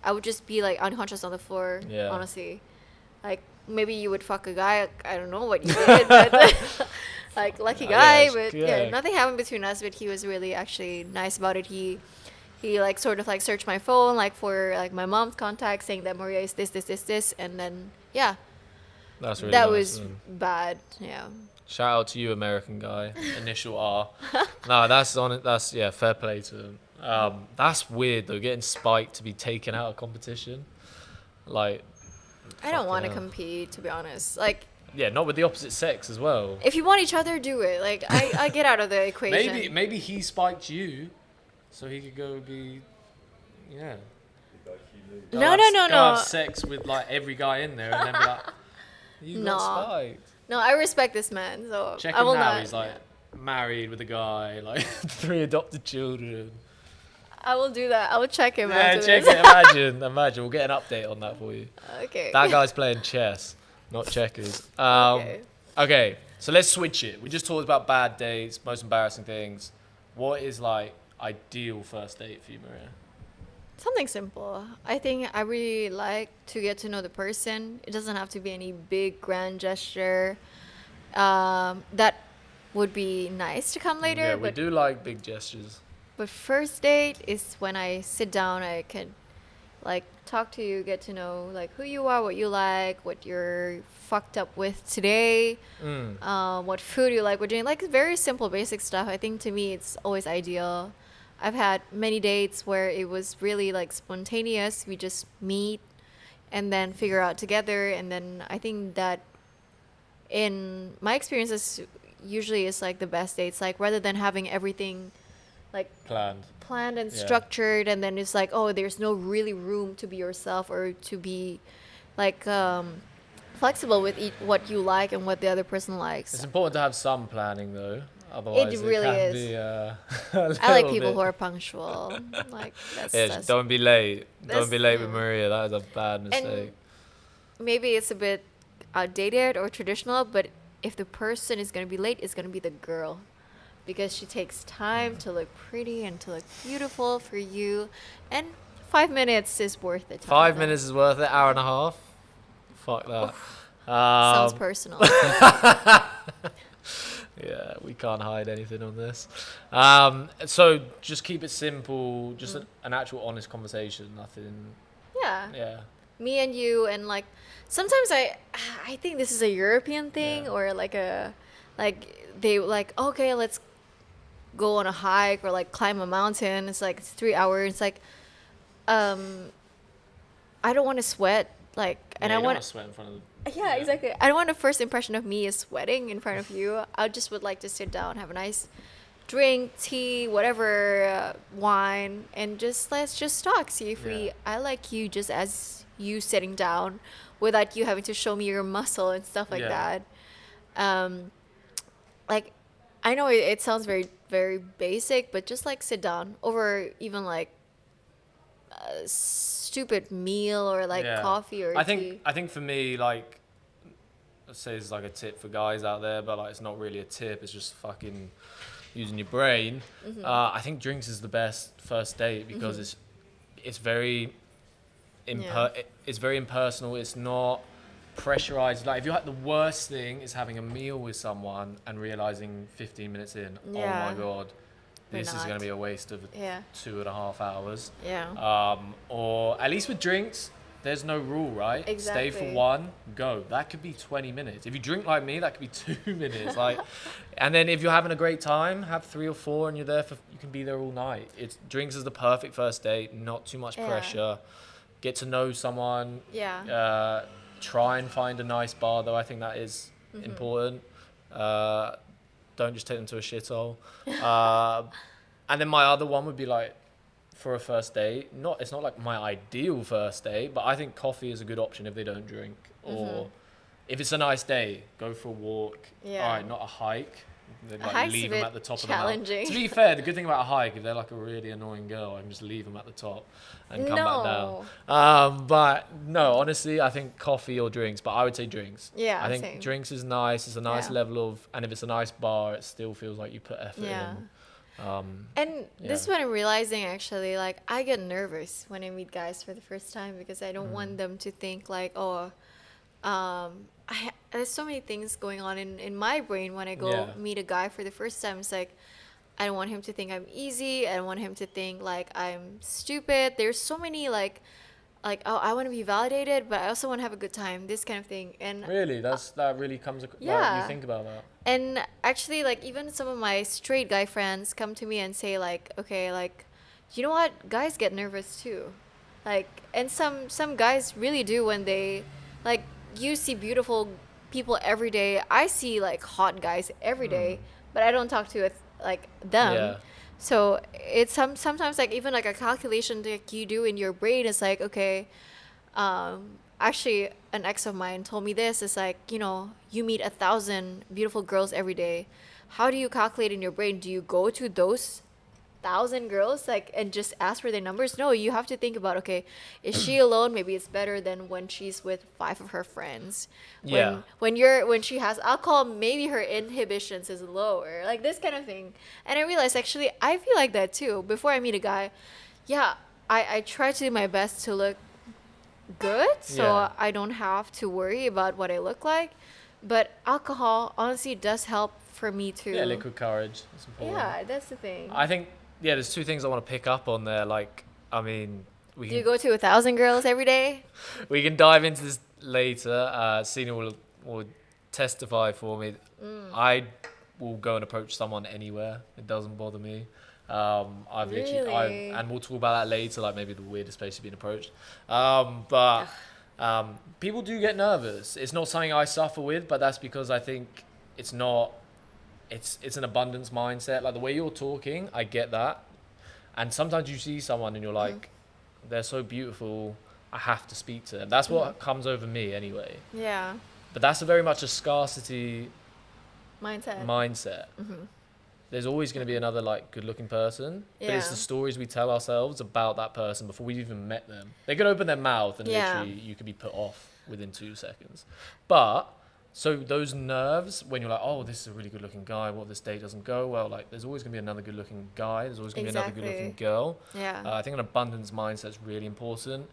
I would just be like unconscious on the floor. Yeah. Honestly, like maybe you would fuck a guy. I don't know what you did, but like lucky Yeah, guy. it's- But yeah. yeah, nothing happened between us. But he was really actually nice about it. He like sort of like searched my phone like for like my mom's contact, saying that Maria is this, and then yeah, That's really that nice was of him. bad. Yeah. Shout out to you, American guy. Initial R. No, that's on it. That's fair play to him. That's weird though, getting spiked to be taken out of competition. Like, I don't fucking want to hell. compete, to be honest. Like, Yeah, not with the opposite sex as well. if you want each other, do it. Like, I get out of the equation. Maybe he spiked you, so he could go be, yeah. Go No, have- no, no, go no. have sex with like every guy in there, and then be like, you No. got spiked. No, I respect this man, so Check I him will now. not. He's like married with a guy, like 3 adopted children. I will do that. I will check him Yeah, after check this. it. Imagine. We'll get an update on that for you. Okay. That guy's playing chess, not checkers. Okay. Okay, so let's switch it. We just talked about bad dates, most embarrassing things. What is like ideal first date for you, Maria? Something simple. I think I really like to get to know the person. It doesn't have to be any big grand gesture. That would be nice to come later. Yeah, we but do like big gestures. But first date is when I sit down, I can like talk to you, get to know like who you are, what you like, what you're fucked up with today, what food you like, what you like very simple basic stuff. I think to me it's always ideal. I've had many dates where it was really like spontaneous. We just meet and then figure out together, and then I think that in my experiences usually is like the best dates, like rather than having everything like Planned. and Yeah. structured, and then it's like, oh, there's no really room to be yourself or to be like flexible with what you like and what the other person likes. It's important to have some planning though. Otherwise, it really can is. be, a I like little people bit- who are punctual. Like that's, Yeah, that's don't be late. that's- Don't be late with yeah. Maria. That is a bad mistake. maybe it's a bit outdated or traditional, but if the person is going to be late, it's going to be the girl, because she takes time to look pretty and to look beautiful for you, and 5 minutes is worth it. 5 minutes is worth it. Hour and a half. Fuck that. Sounds personal. Yeah, we can't hide anything on this. So just keep it simple. Just an actual honest conversation. Nothing. Yeah. Yeah. Me and you, and like sometimes I think this is a European thing, Yeah. or like they like, okay, let's go on a hike or like climb a mountain. It's like 3 hours. It's like I don't want to sweat like, and Yeah, I you don't want want to sweat in front of yeah, exactly. I don't want the first impression of me is sweating in front of you. I just would like to sit down, have a nice drink, tea, whatever, wine, and just let's just talk. See if Yeah. I like you just as you sitting down, without you having to show me your muscle and stuff like Yeah. that. Like, I know it sounds very very basic, but just like sit down over even like a stupid meal or like Yeah. coffee or I tea. think for me, like, let's say it's like a tip for guys out there, but like it's not really a tip. It's just fucking using your brain. I think drinks is the best first date because it's very it's very impersonal. It's not pressurized. Like if you're like, the worst thing is having a meal with someone and realizing 15 minutes in, oh Yeah. my god, We're this is going not. to be a waste of Yeah. 2.5 hours. Yeah. Or at least with drinks, there's no rule, right? Stay for Exactly. one, go. That could be 20 minutes. If you drink like me, that could be 2 minutes. Like, and then if you're having a great time, have 3 or 4, and you're there for. You can be there all night. It's drinks is the perfect first date. Not too much Yeah. pressure. Get to know someone. Yeah. Try and find a nice bar, though. I think that is important. Don't just take them to a shithole. And then my other one would be like, for a first date, it's not like my ideal first date, but I think coffee is a good option if they don't drink. Or if it's a nice day, go for a walk. Yeah. All right, not a hike. Then, like, hike's a leave them bit at the top challenging. of the mountain. To be fair, the good thing about a hike, if they're like a really annoying girl, I can just leave them at the top and come back down. But no, honestly, I think coffee or drinks, but I would say drinks. Yeah, I think same. drinks is nice. It's a nice Yeah. level of, and if it's a nice bar, it still feels like you put effort Yeah. in. And this is Yeah. what I'm realizing actually, like I get nervous when I meet guys for the first time because I don't Mm. want them to think like, oh, there's so many things going on in my brain when I go Yeah. meet a guy for the first time. It's like, I don't want him to think I'm easy. I don't want him to think like I'm stupid. There's so many like, oh, I want to be validated, but I also want to have a good time. This kind of thing. And Really, that really comes. Like, yeah. you think about that. And actually, like, even some of my straight guy friends come to me and say, like, okay, like, you know what? Guys get nervous too. Like, and some guys really do when they, like, you see beautiful people every day. I see, like, hot guys every day, but I don't talk to, like, them. Yeah. So it's sometimes, like, even, like, a calculation that you do in your brain is like, okay, actually an ex of mine told me this. It's like, you know, you meet 1,000 beautiful girls every day. How do you calculate in your brain? Do you go to those 1,000 girls like and just ask for their numbers? No, you have to think about, okay, is she alone? Maybe it's better than when she's with 5 of her friends. Yeah. When she has alcohol, maybe her inhibitions is lower, like this kind of thing. And I realized actually I feel like that too. Before I meet a guy, yeah, I try to do my best to look good, so Yeah. I don't have to worry about what I look like. But alcohol honestly does help for me too. Yeah, liquid courage. It's important. Yeah, that's the thing. I think, yeah, there's 2 things I want to pick up on there. Like, I mean, we Do you can, go to 1,000 girls every day? we can dive into this later. Sina will testify for me. I will go and approach someone anywhere. It doesn't bother me. I've literally, Really? and we'll talk about that later, like maybe the weirdest place you've been approached. People do get nervous. It's not something I suffer with, but that's because I think it's not, it's an abundance mindset. Like the way you're talking, I get that. And sometimes you see someone and you're like, they're so beautiful, I have to speak to them. That's what comes over me anyway. Yeah, But that's very much a scarcity mindset. mindset. There's always going to be another like good-looking person, but it's Yeah. the stories we tell ourselves about that person before we've even met them. They could open their mouth and Yeah. literally you could be put off within 2 seconds. But so those nerves when you're like, oh, this is a really good-looking guy. What if this date doesn't go well? Like, there's always going to be another good-looking guy. There's always going to be another good-looking Exactly. girl. Yeah. I think an abundance mindset is really important.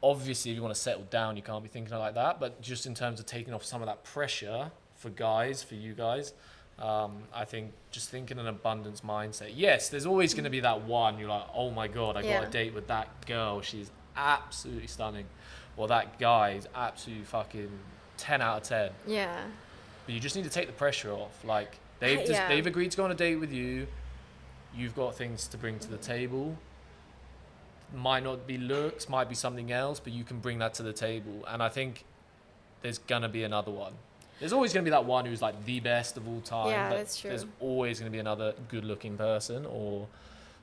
Obviously, if you want to settle down, you can't be thinking like that. But just in terms of taking off some of that pressure for guys, for you guys, I think just thinking an abundance mindset. Yes, there's always going to be that one. You're like, oh my God, I got Yeah. a date with that girl. She's absolutely stunning. Or that guy is absolutely fucking 10 out of 10. Yeah. But you just need to take the pressure off. Like, they've Yeah. they've agreed to go on a date with you. You've got things to bring to the table. might not be looks, might be something else, but you can bring that to the table. And I think there's gonna be another one. There's always gonna be that one who's like the best of all time. Yeah, but that's true. There's always gonna be another good-looking person or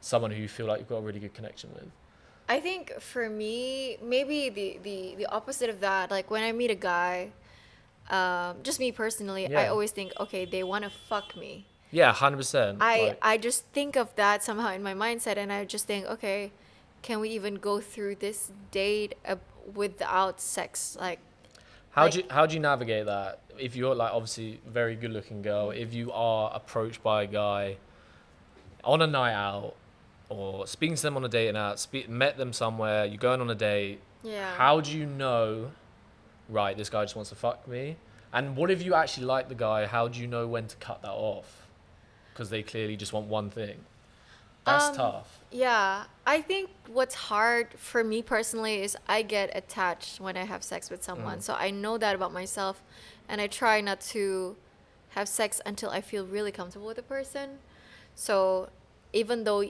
someone who you feel like you've got a really good connection with. I think for me, maybe the opposite of that. Like when I meet a guy, just me personally, I Yeah. always think, okay, they want to fuck me. Yeah, 100%. I just think of that somehow in my mindset, and I just think, okay, can we even go through this date without sex? Like, How do you navigate that? If you're like obviously very good looking girl, if you are approached by a guy on a night out or speaking to them on a date out, met them somewhere, you're going on a date, yeah. how do you know, right, this guy just wants to fuck me? And what if you actually like the guy? How do you know when to cut that off? Because they clearly just want one thing. That's tough. Yeah, I think what's hard for me personally is I get attached when I have sex with someone. So I know that about myself, and I try not to have sex until I feel really comfortable with the person. So even though,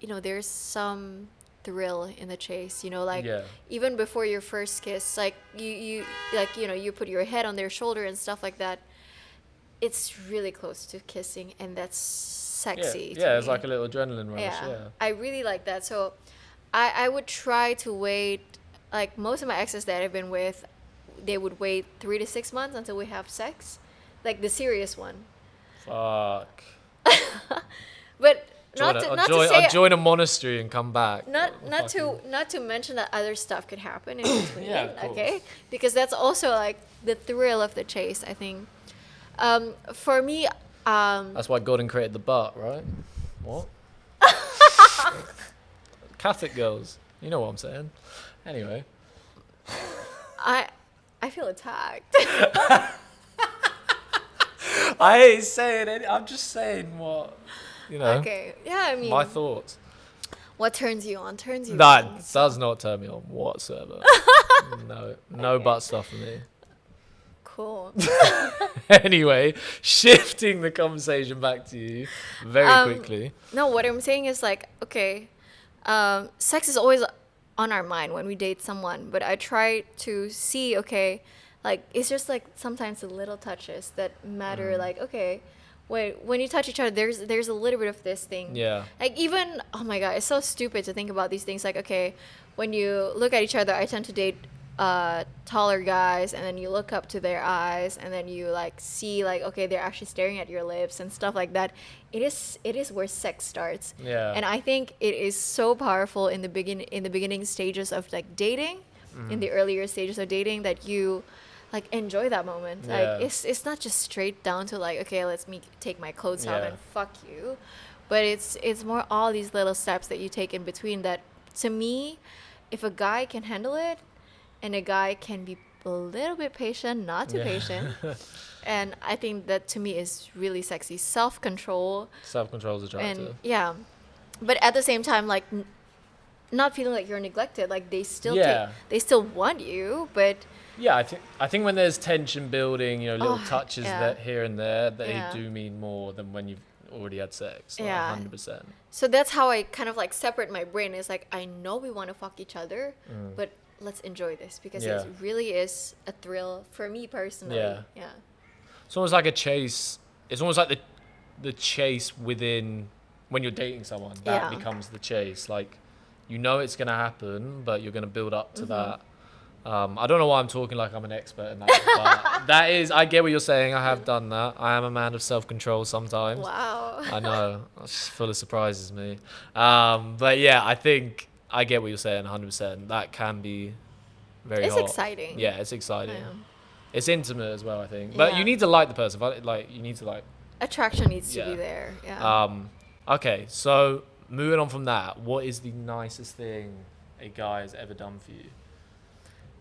there's some thrill in the chase, like Yeah. even before your first kiss, like you put your head on their shoulder and stuff like that. It's really close to kissing, and that's sexy. Yeah, to it's me. like a little adrenaline rush. Yeah. I really like that. So I would try to wait, like most of my exes that I've been with, they would wait 3 to 6 months until we have sex, like the serious one. Fuck. But I'll join a monastery and come back. not to mention that other stuff could happen in between. Yeah, of course. Okay, because that's also like the thrill of the chase, I think. For me, That's why Gordon created the butt, right? What? Catholic girls. You know what I'm saying. Anyway. I feel attacked. I ain't saying it. I'm just saying what, Okay, yeah, I mean, my thoughts. what turns you on turns you on. That does not turn me on whatsoever. No butt stuff for me. Cool. Anyway, shifting the conversation back to you very quickly. No, what I'm saying is like, okay, sex is always on our mind when we date someone, but I try to see, okay, like it's just like sometimes the little touches that matter. Like, okay, wait, when you touch each other, there's a little bit of this thing. Yeah. Like even, oh my God, it's so stupid to think about these things. Like, okay, when you look at each other, I tend to date taller guys, and then you look up to their eyes, and then you like see like, okay, they're actually staring at your lips and stuff like that. It is where sex starts. Yeah. And I think it is so powerful in the beginning stages of like dating, in the earlier stages of dating, that you like enjoy that moment. Yeah. Like it's not just straight down to like, okay, take my clothes off Yeah. and fuck you, but it's more all these little steps that you take in between that, to me, if a guy can handle it, and a guy can be a little bit patient, not too patient, and I think that to me is really sexy. Self-control, Self-control is attractive. and yeah, but at the same time, like not feeling like you're neglected. Like they still they still want you, but Yeah, I think when there's tension building, little touches yeah. that here and there, they Yeah. do mean more than when you've already had sex. Like Yeah. 100%. so that's how I kind of like separate my brain. It's like, I know we want to fuck each other, but let's enjoy this because Yeah. it really is a thrill for me personally. Yeah. Yeah. It's almost like a chase. It's almost like the chase within when you're dating someone. That Yeah. becomes the chase. Like, it's going to happen, but you're going to build up to that. I don't know why I'm talking like I'm an expert in that, but I get what you're saying. I have done that. I am a man of self-control sometimes. Wow. I know. It's full of surprises, me. But yeah, I think I get what you're saying 100%. That can be very It's hot. exciting. Yeah, it's exciting. Yeah. It's intimate as well, I think. But Yeah. you need to like the person. You need to like... Attraction needs to Yeah. be there. Yeah. Okay, so moving on from that, what is the nicest thing a guy has ever done for you?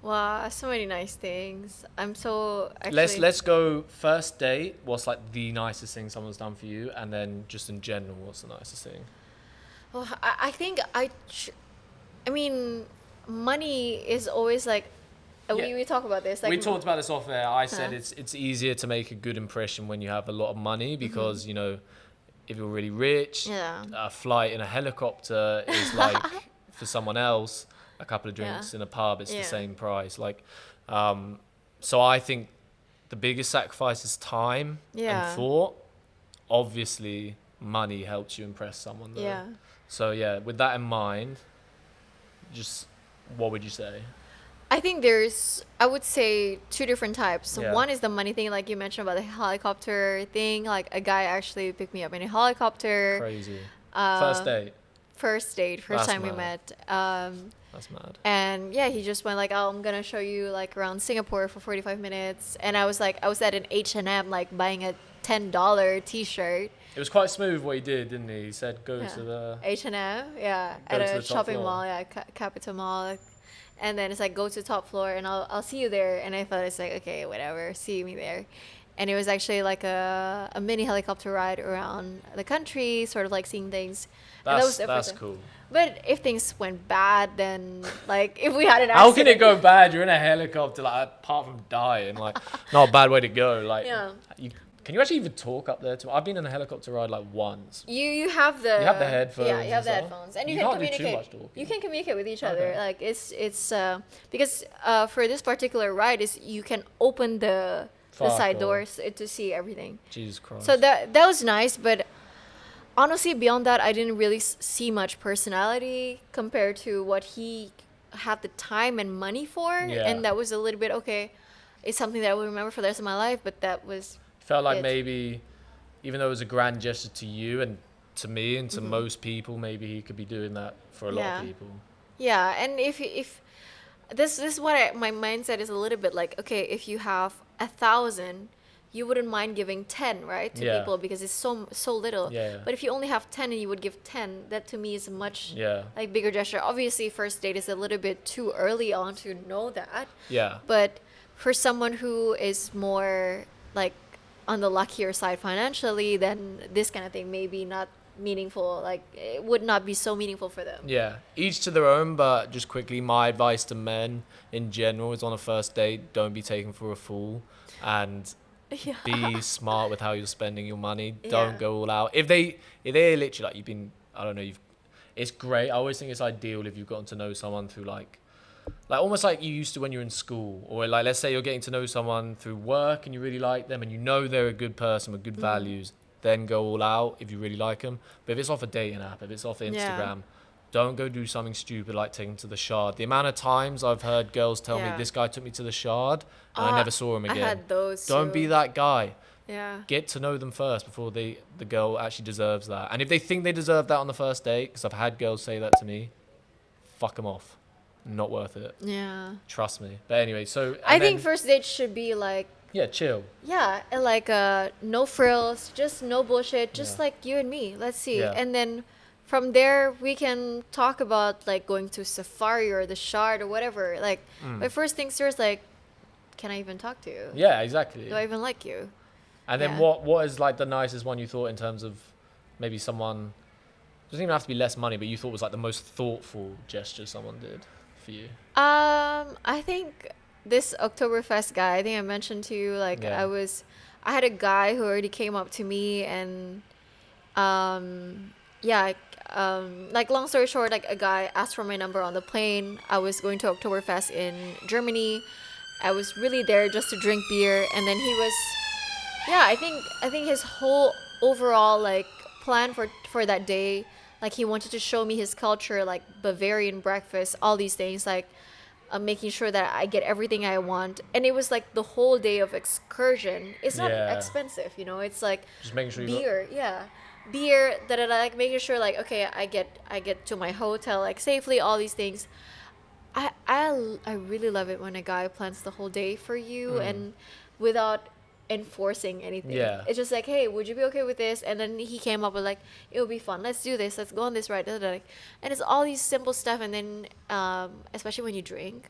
Wow, so many nice things. I'm so actually. Let's go first date. What's like the nicest thing someone's done for you, and then just in general, what's the nicest thing? Well, I think I mean, money is always like. Yeah. We talk about this. Like We talked about this off air. I said Huh. it's easier to make a good impression when you have a lot of money because if you're really rich, Yeah. a flight in a helicopter is like for someone else, a couple of drinks in a pub, it's the same price. Like, so I think the biggest sacrifice is time and thought. Obviously, money helps you impress someone, though. Yeah. So yeah, with that in mind, just what would you say? I think I would say two different types. So Yeah. one is the money thing, like you mentioned about the helicopter thing. Like a guy actually picked me up in a helicopter. Crazy. Uh, First date. First That's time we mad. met. That's mad. And yeah, he just went like, "Oh, I'm gonna show you like around Singapore for 45 minutes." And I was at an H&M like buying a $10 T-shirt. It was quite smooth what he did, didn't he? He said go to the... H&M, yeah, Go at to a the top shopping floor. mall, yeah, Capital Mall. And then it's like, go to top floor and I'll see you there. And I thought it's like, okay, whatever, see me there. And it was actually like a mini helicopter ride around the country, sort of like seeing things. And that was That's everything. cool. But if things went bad, then like if we had an accident. How can it go bad? You're in a helicopter, like, apart from dying, like, not a bad way to go. Like, Yeah. Can you actually even talk up there? I've been in a helicopter ride like once. You have the headphones Yeah, you have the and stuff? headphones, and you, You can can't do too communicate. much talking. You can communicate with each other. Okay. Like it's because for this particular ride is you can open the Fuck side off. doors to see everything. Jesus Christ. So that was nice, but honestly, beyond that, I didn't really see much personality compared to what he had the time and money for, Yeah. and that was a little bit okay. It's something that I will remember for the rest of my life, but that was Felt like it. maybe, even though it was a grand gesture to you and to me and to Mm-hmm. most people, maybe he could be doing that for a lot Yeah. of people. Yeah, and if this is what my mindset is a little bit like, okay, if you have 1,000, you wouldn't mind giving 10, right, to Yeah. people because it's so little. Yeah. But if you only have 10 and you would give 10, that to me is a much Yeah. like bigger gesture. Obviously, first date is a little bit too early on to know that. Yeah. But for someone who is more like on the luckier side financially, then this kind of thing may be not meaningful. Like it would not be so meaningful for them. Yeah, each to their own, but just quickly, my advice to men in general is on a first date, don't be taken for a fool and Yeah. be smart with how you're spending your money. Yeah. Don't go all out. If they literally like you've been, I don't know, it's great. I always think it's ideal if you've gotten to know someone through like almost like you used to when you're in school, or like let's say you're getting to know someone through work and you really like them and you know they're a good person with good values, then go all out if you really like them. But if it's off a dating app, if it's off Instagram, don't go do something stupid like take them to the Shard. The amount of times I've heard girls tell me Yeah. this guy took me to the Shard and I never saw him again. I had those Don't too. be that guy. Yeah. Get to know them first before the girl actually deserves that. And if they think they deserve that on the first date, because I've had girls say that to me, fuck them off. Not worth it. Yeah. Trust me. But anyway, so I and think then- first date should be like, yeah, chill. yeah, and like no frills, just no bullshit, just Yeah. like you and me. Let's see. Yeah. And then from there we can talk about like going to safari or the Shard or whatever. Like my first things first, like, can I even talk to you? Yeah, exactly. Do I even like you? And then Yeah. what is like the nicest one you thought in terms of maybe someone, doesn't even have to be less money, but you thought was like the most thoughtful gesture someone did for you? I think this Oktoberfest guy, I think I mentioned to you, like Yeah. I had a guy who already came up to me and, yeah, like long story short, like a guy asked for my number on the plane. I was going to Oktoberfest in Germany. I was really there just to drink beer, and then he was, yeah, I think his whole overall like plan for that day, like he wanted to show me his culture, like Bavarian breakfast, all these things, like making sure that I get everything I want. And it was like the whole day of excursion. It's not Yeah. expensive, it's like Just making sure you got, beer, yeah, beer, like making sure like, okay, I get to my hotel like safely, all these things. I really love it when a guy plans the whole day for you and without enforcing anything. Yeah. It's just like, hey, would you be okay with this? And then he came up with like, it'll be fun, let's do this, let's go on this ride, da, da, da. And it's all these simple stuff. And then especially when you drink,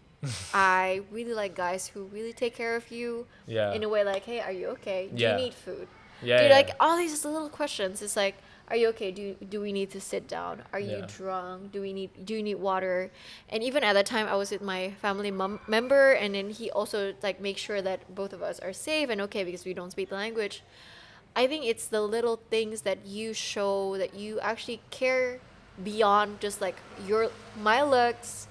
I really like guys who really take care of you Yeah. in a way like, hey, are you okay? Do Yeah. you need food? Yeah, Dude, yeah. like all these little questions. It's like, are you okay? Do we need to sit down? Are you Yeah. drunk? Do you need water? And even at that time, I was with my family member, and then he also like make sure that both of us are safe and okay because we don't speak the language. I think it's the little things that you show that you actually care beyond just like my looks,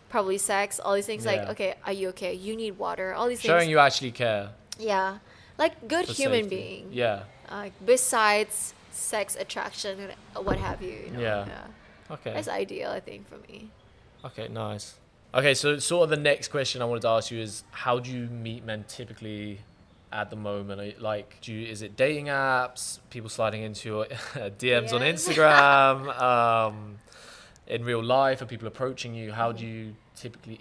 probably sex, all these things. Like, Yeah. okay, are you okay? You need water. All these Showing things. you actually care. Yeah, like good for human safety. being. Yeah. Besides sex attraction and what have you. You know? Yeah. Okay. That's ideal, I think, for me. Okay, nice. Okay, so sort of the next question I wanted to ask you is, how do you meet men typically at the moment? Like, is it dating apps, people sliding into your DMs on Yes. Instagram, in real life, are people approaching you? How do you typically,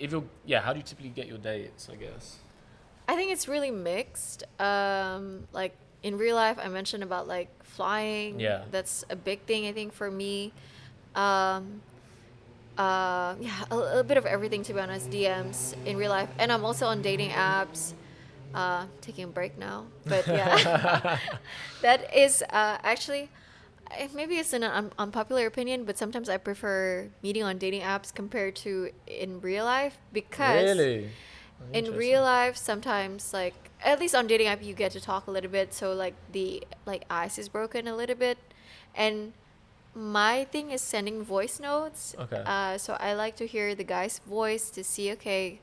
how do you typically get your dates, I guess? I think it's really mixed. Like in real life, I mentioned about like flying. Yeah. That's a big thing, I think, for me. Yeah, a bit of everything, to be honest. DMs in real life, and I'm also on dating apps. Taking a break now, but yeah, that is actually maybe it's an unpopular opinion, but sometimes I prefer meeting on dating apps compared to in real life because Really? in Interesting. real life sometimes like at least on dating app you get to talk a little bit, so like the like ice is broken a little bit, and my thing is sending voice notes. Okay. So I like to hear the guy's voice to see, okay,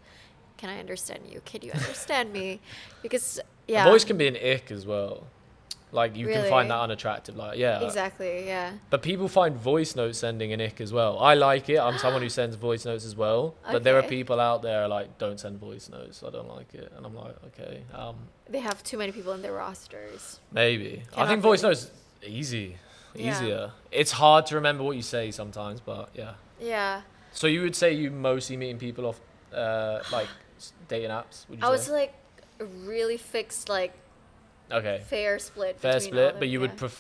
can I understand you? Can you understand me? Because A voice can be an ick as well. Like, you can Really? find that unattractive. Like, yeah. Exactly, yeah. But people find voice note sending an ick as well. I like it. I'm someone who sends voice notes as well. But there are Okay. people out there like, don't send voice notes. I don't like it. And I'm like, okay, They have too many people in their rosters. maybe. I Cannot think voice really- notes easy, Yeah. easier. It's hard to remember what you say sometimes, but yeah. Yeah. So you would say you mostly meeting people off like dating apps? Would you I say? was like really fixed, like Okay. fair split. Fair between all split, of but you them, would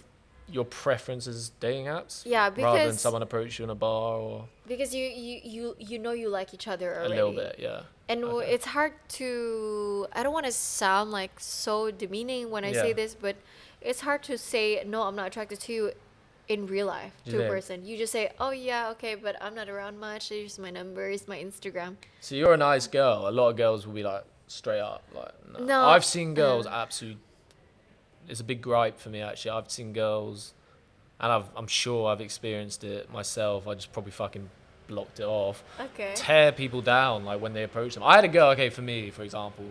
your preference is dating apps? Yeah, Rather than because someone approach you in a bar or because you know you like each other a already. little bit, yeah. And Okay. it's hard to, I don't want to sound like so demeaning when I say Yeah. this, but it's hard to say, no, I'm not attracted to you in real life to a Yeah. person. You just say, oh yeah, okay, but I'm not around much. Here's my number, here's my Instagram. So you're a nice girl. A lot of girls will be like straight up, like no. No, I've seen girls absolutely. It's a big gripe for me actually. I've seen girls, and I'm sure I've experienced it myself. I just probably fucking blocked it off. Okay. Tear people down like when they approach them. I had a girl. Okay, for me, for example,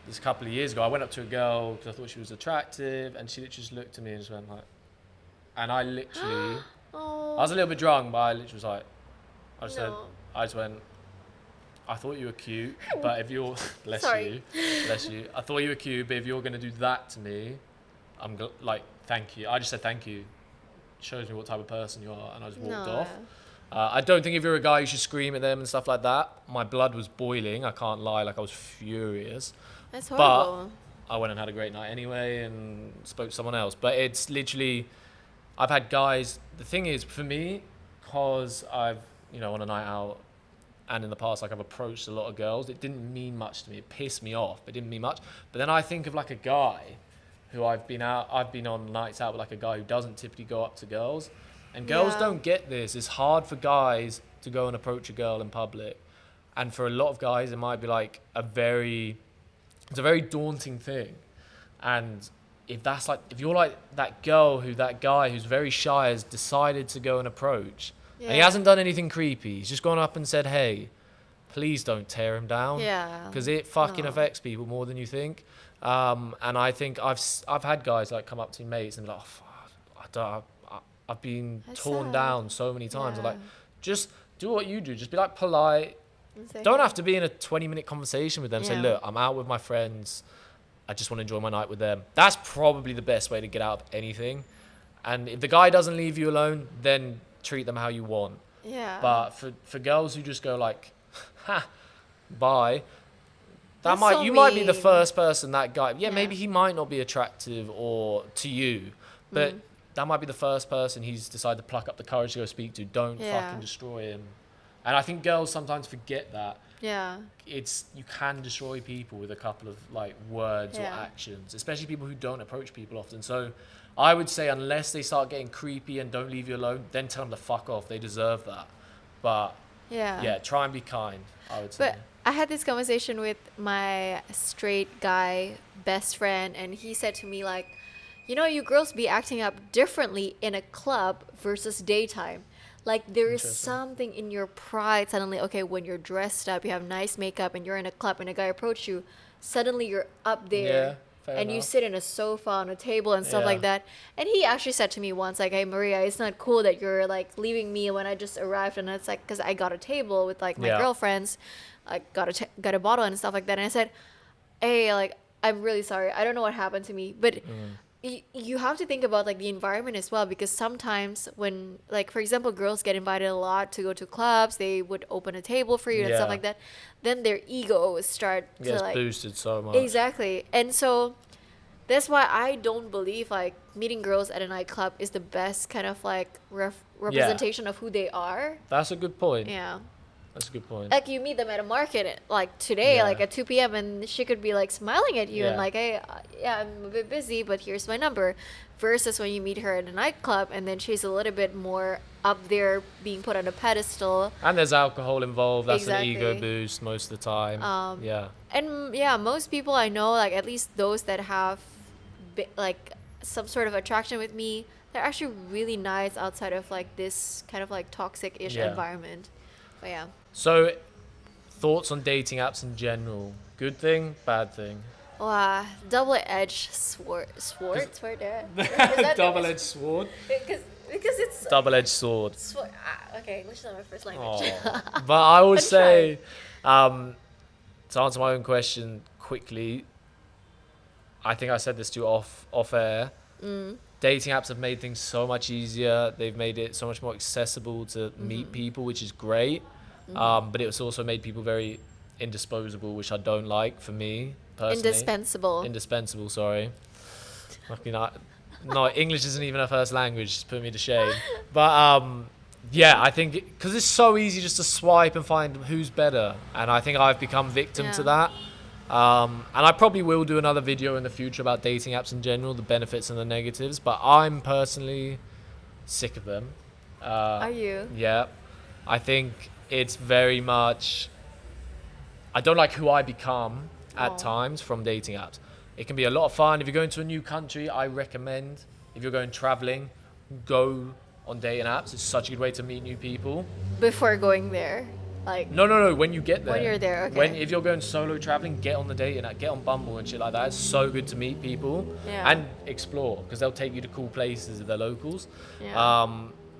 this a couple of years ago, I went up to a girl because I thought she was attractive, and she literally just looked at me and just went like, and I literally, Oh, I was a little bit drunk, but I literally was like, I just said, no. I just went, I thought you were cute, but if you're, bless Sorry. you, I thought you were cute, but if you're going to do that to me, like, thank you. I just said thank you. Shows me what type of person you are, and I just walked No. off. I don't think if you're a guy, you should scream at them and stuff like that. My blood was boiling, I can't lie, like I was furious. That's But horrible. I went and had a great night anyway and spoke to someone else. But it's literally, I've had guys, the thing is, for me, because I've, on a night out, and in the past, like I've approached a lot of girls, it didn't mean much to me. It pissed me off, but it didn't mean much. But then I think of like a guy who I've been on nights out with like a guy who doesn't typically go up to girls. And girls Yeah. don't get this. It's hard for guys to go and approach a girl in public. And for a lot of guys, it might be like it's a very daunting thing. And if you're like that guy who's very shy has decided to go and approach, and he Yeah. hasn't done anything creepy, he's just gone up and said, hey, please don't tear him down. Yeah. Because it fucking No. affects people more than you think. And I think I've had guys like come up to mates and be like, oh, fuck, I've been That's torn sad. down so many times. I'm Yeah. like, just do what you do. Just be like polite. Exactly. Don't have to be in a 20-minute conversation with them. Say, Yeah. look, I'm out with my friends. I just want to enjoy my night with them. That's probably the best way to get out of anything. And if the guy doesn't leave you alone, then treat them how you want. Yeah. But for girls who just go like, ha, bye, That's so you might be the mean. first person that guy. Yeah, Yeah. maybe he might not be attractive or to you, but that might be the first person he's decided to pluck up the courage to go speak to. Don't Yeah. fucking destroy him. And I think girls sometimes forget that. Yeah. You can destroy people with a couple of like words or Yeah. actions, especially people who don't approach people often. So I would say unless they start getting creepy and don't leave you alone, then tell them to fuck off. They deserve that. But yeah, try and be kind, I would say. But I had this conversation with my straight guy best friend, and he said to me like, you girls be acting up differently in a club versus daytime. Like there is Interesting. something in your pride suddenly. Okay, when you're dressed up, you have nice makeup, and you're in a club, and a guy approaches you, suddenly you're up there. Yeah, fair And you enough. sit in a sofa on a table and stuff Yeah. like that. And he actually said to me once, like, "Hey Maria, it's not cool that you're like leaving me when I just arrived." And it's like, because I got a table with like my Yeah. girlfriends, I got a bottle and stuff like that. And I said, "Hey, like, I'm really sorry. I don't know what happened to me, but." You have to think about like the environment as well, because sometimes when, like, for example, girls get invited a lot to go to clubs, they would open a table for you and Yeah. stuff like that, then their ego would start It to gets like boosted so much. exactly. And so that's why I don't believe like meeting girls at a nightclub is the best kind of like representation of who they are. That's a good point. Yeah. That's a good point. Like you meet them at a market like today, Yeah. like at 2 p.m. and she could be like smiling at you and Yeah. like, "Hey, yeah, I'm a bit busy, but here's my number." Versus when you meet her at a nightclub and then she's a little bit more up there, being put on a pedestal. And there's alcohol involved. That's an ego Exactly. boost most of the time. Yeah. And yeah, most people I know, like at least those that have like some sort of attraction with me, they're actually really nice outside of like this kind of like toxic-ish Yeah. environment. But yeah. So, thoughts on dating apps in general? Good thing, bad thing? Wow, double-edged sword there. Is that- Double-edged sword? because it's Double-edged sword. okay, English is not my first language. Aw. But I would But say, to answer my own question quickly, I think I said this to you off air. Dating apps have made things so much easier. They've made it so much more accessible to meet people, which is great. But it's also made people very indisposable, which I don't like for me personally. Indispensable. Indispensable, sorry. Fucking no, English isn't even a first language. It's put me to shame. But yeah, I think because it's so easy just to swipe and find who's better, and I think I've become victim to Yeah. that. And I probably will do another video in the future about dating apps in general, the benefits and the negatives. But I'm personally sick of them. Are you? Yeah, I think it's very much. I don't like who I become at Aw. times from dating apps. It can be a lot of fun. If you're going to a new country, I recommend. If you're going traveling, go on dating apps. It's such a good way to meet new people. Before going there, like No. When you get there. When you're there, okay. If you're going solo traveling, get on the dating app, get on Bumble and shit like that. It's so good to meet people Yeah. and explore because they'll take you to cool places if they're locals. Yeah.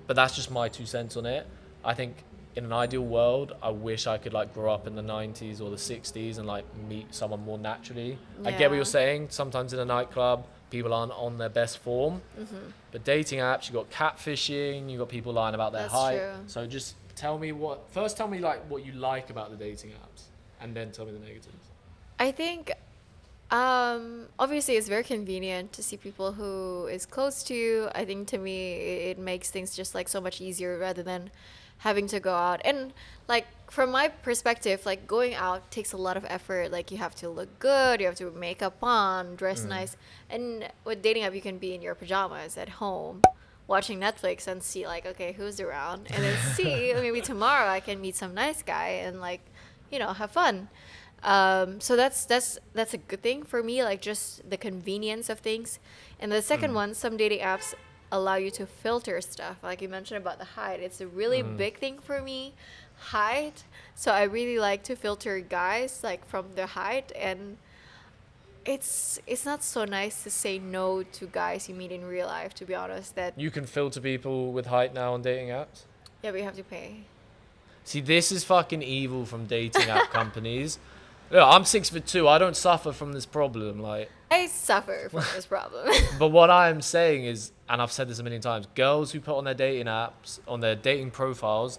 But that's just my 2 cents on it. I think in an ideal world, I wish I could like grow up in the 90s or the 60s and like meet someone more naturally. I get what Yeah. you're saying. Sometimes in a nightclub, people aren't on their best form. But dating apps, you got catfishing, you got people lying about their That's height. true. So just tell me what you like about the dating apps, and then tell me the negatives. I think obviously it's very convenient to see people who is close to you. I think to me it makes things just like so much easier rather than having to go out. And like from my perspective, like going out takes a lot of effort. Like you have to look good, you have to put makeup on, dress nice. And with dating app you can be in your pajamas at home watching Netflix and see like, okay, who's around, and then see maybe tomorrow I can meet some nice guy and like, have fun. So that's a good thing for me, like just the convenience of things. And the second one, some dating apps allow you to filter stuff, like you mentioned about the height. It's a really big thing for me, height. So I really like to filter guys like from their height, and it's not so nice to say no to guys you meet in real life, to be honest. That You can filter people with height now on dating apps. yeah, but you have to pay. See, this is fucking evil from dating app companies. Look, I'm 6'2". I don't suffer from this problem. Like, I suffer from this problem. but what I am saying is, and I've said this a million times, girls who put on their dating apps, on their dating profiles,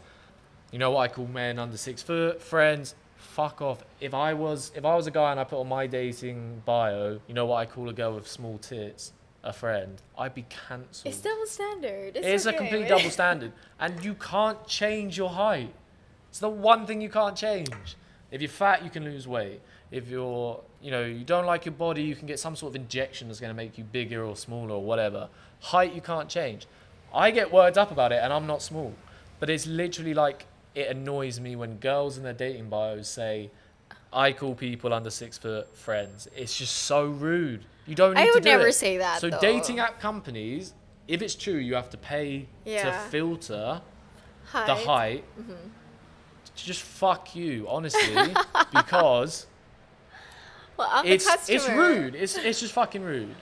you know what I call men under 6 foot, friends, fuck off. If I was a guy and I put on my dating bio, you know what I call a girl with small tits, a friend, I'd be cancelled. It's double standard. It's a okay, complete man. double standard. And you can't change your height. It's the one thing you can't change. If you're fat, you can lose weight. If you're, you don't like your body, you can get some sort of injection that's going to make you bigger or smaller or whatever. Height, you can't change. I get worked up about it, and I'm not small. But it's literally like, it annoys me when girls in their dating bios say, I call people under 6 foot friends. It's just so rude. You don't need I to would do never it. say that, So though. dating app companies, if it's true, you have to pay to Yeah. filter. the height, just fuck you, honestly, because Well, I'm the it's customer. rude. It's just fucking rude.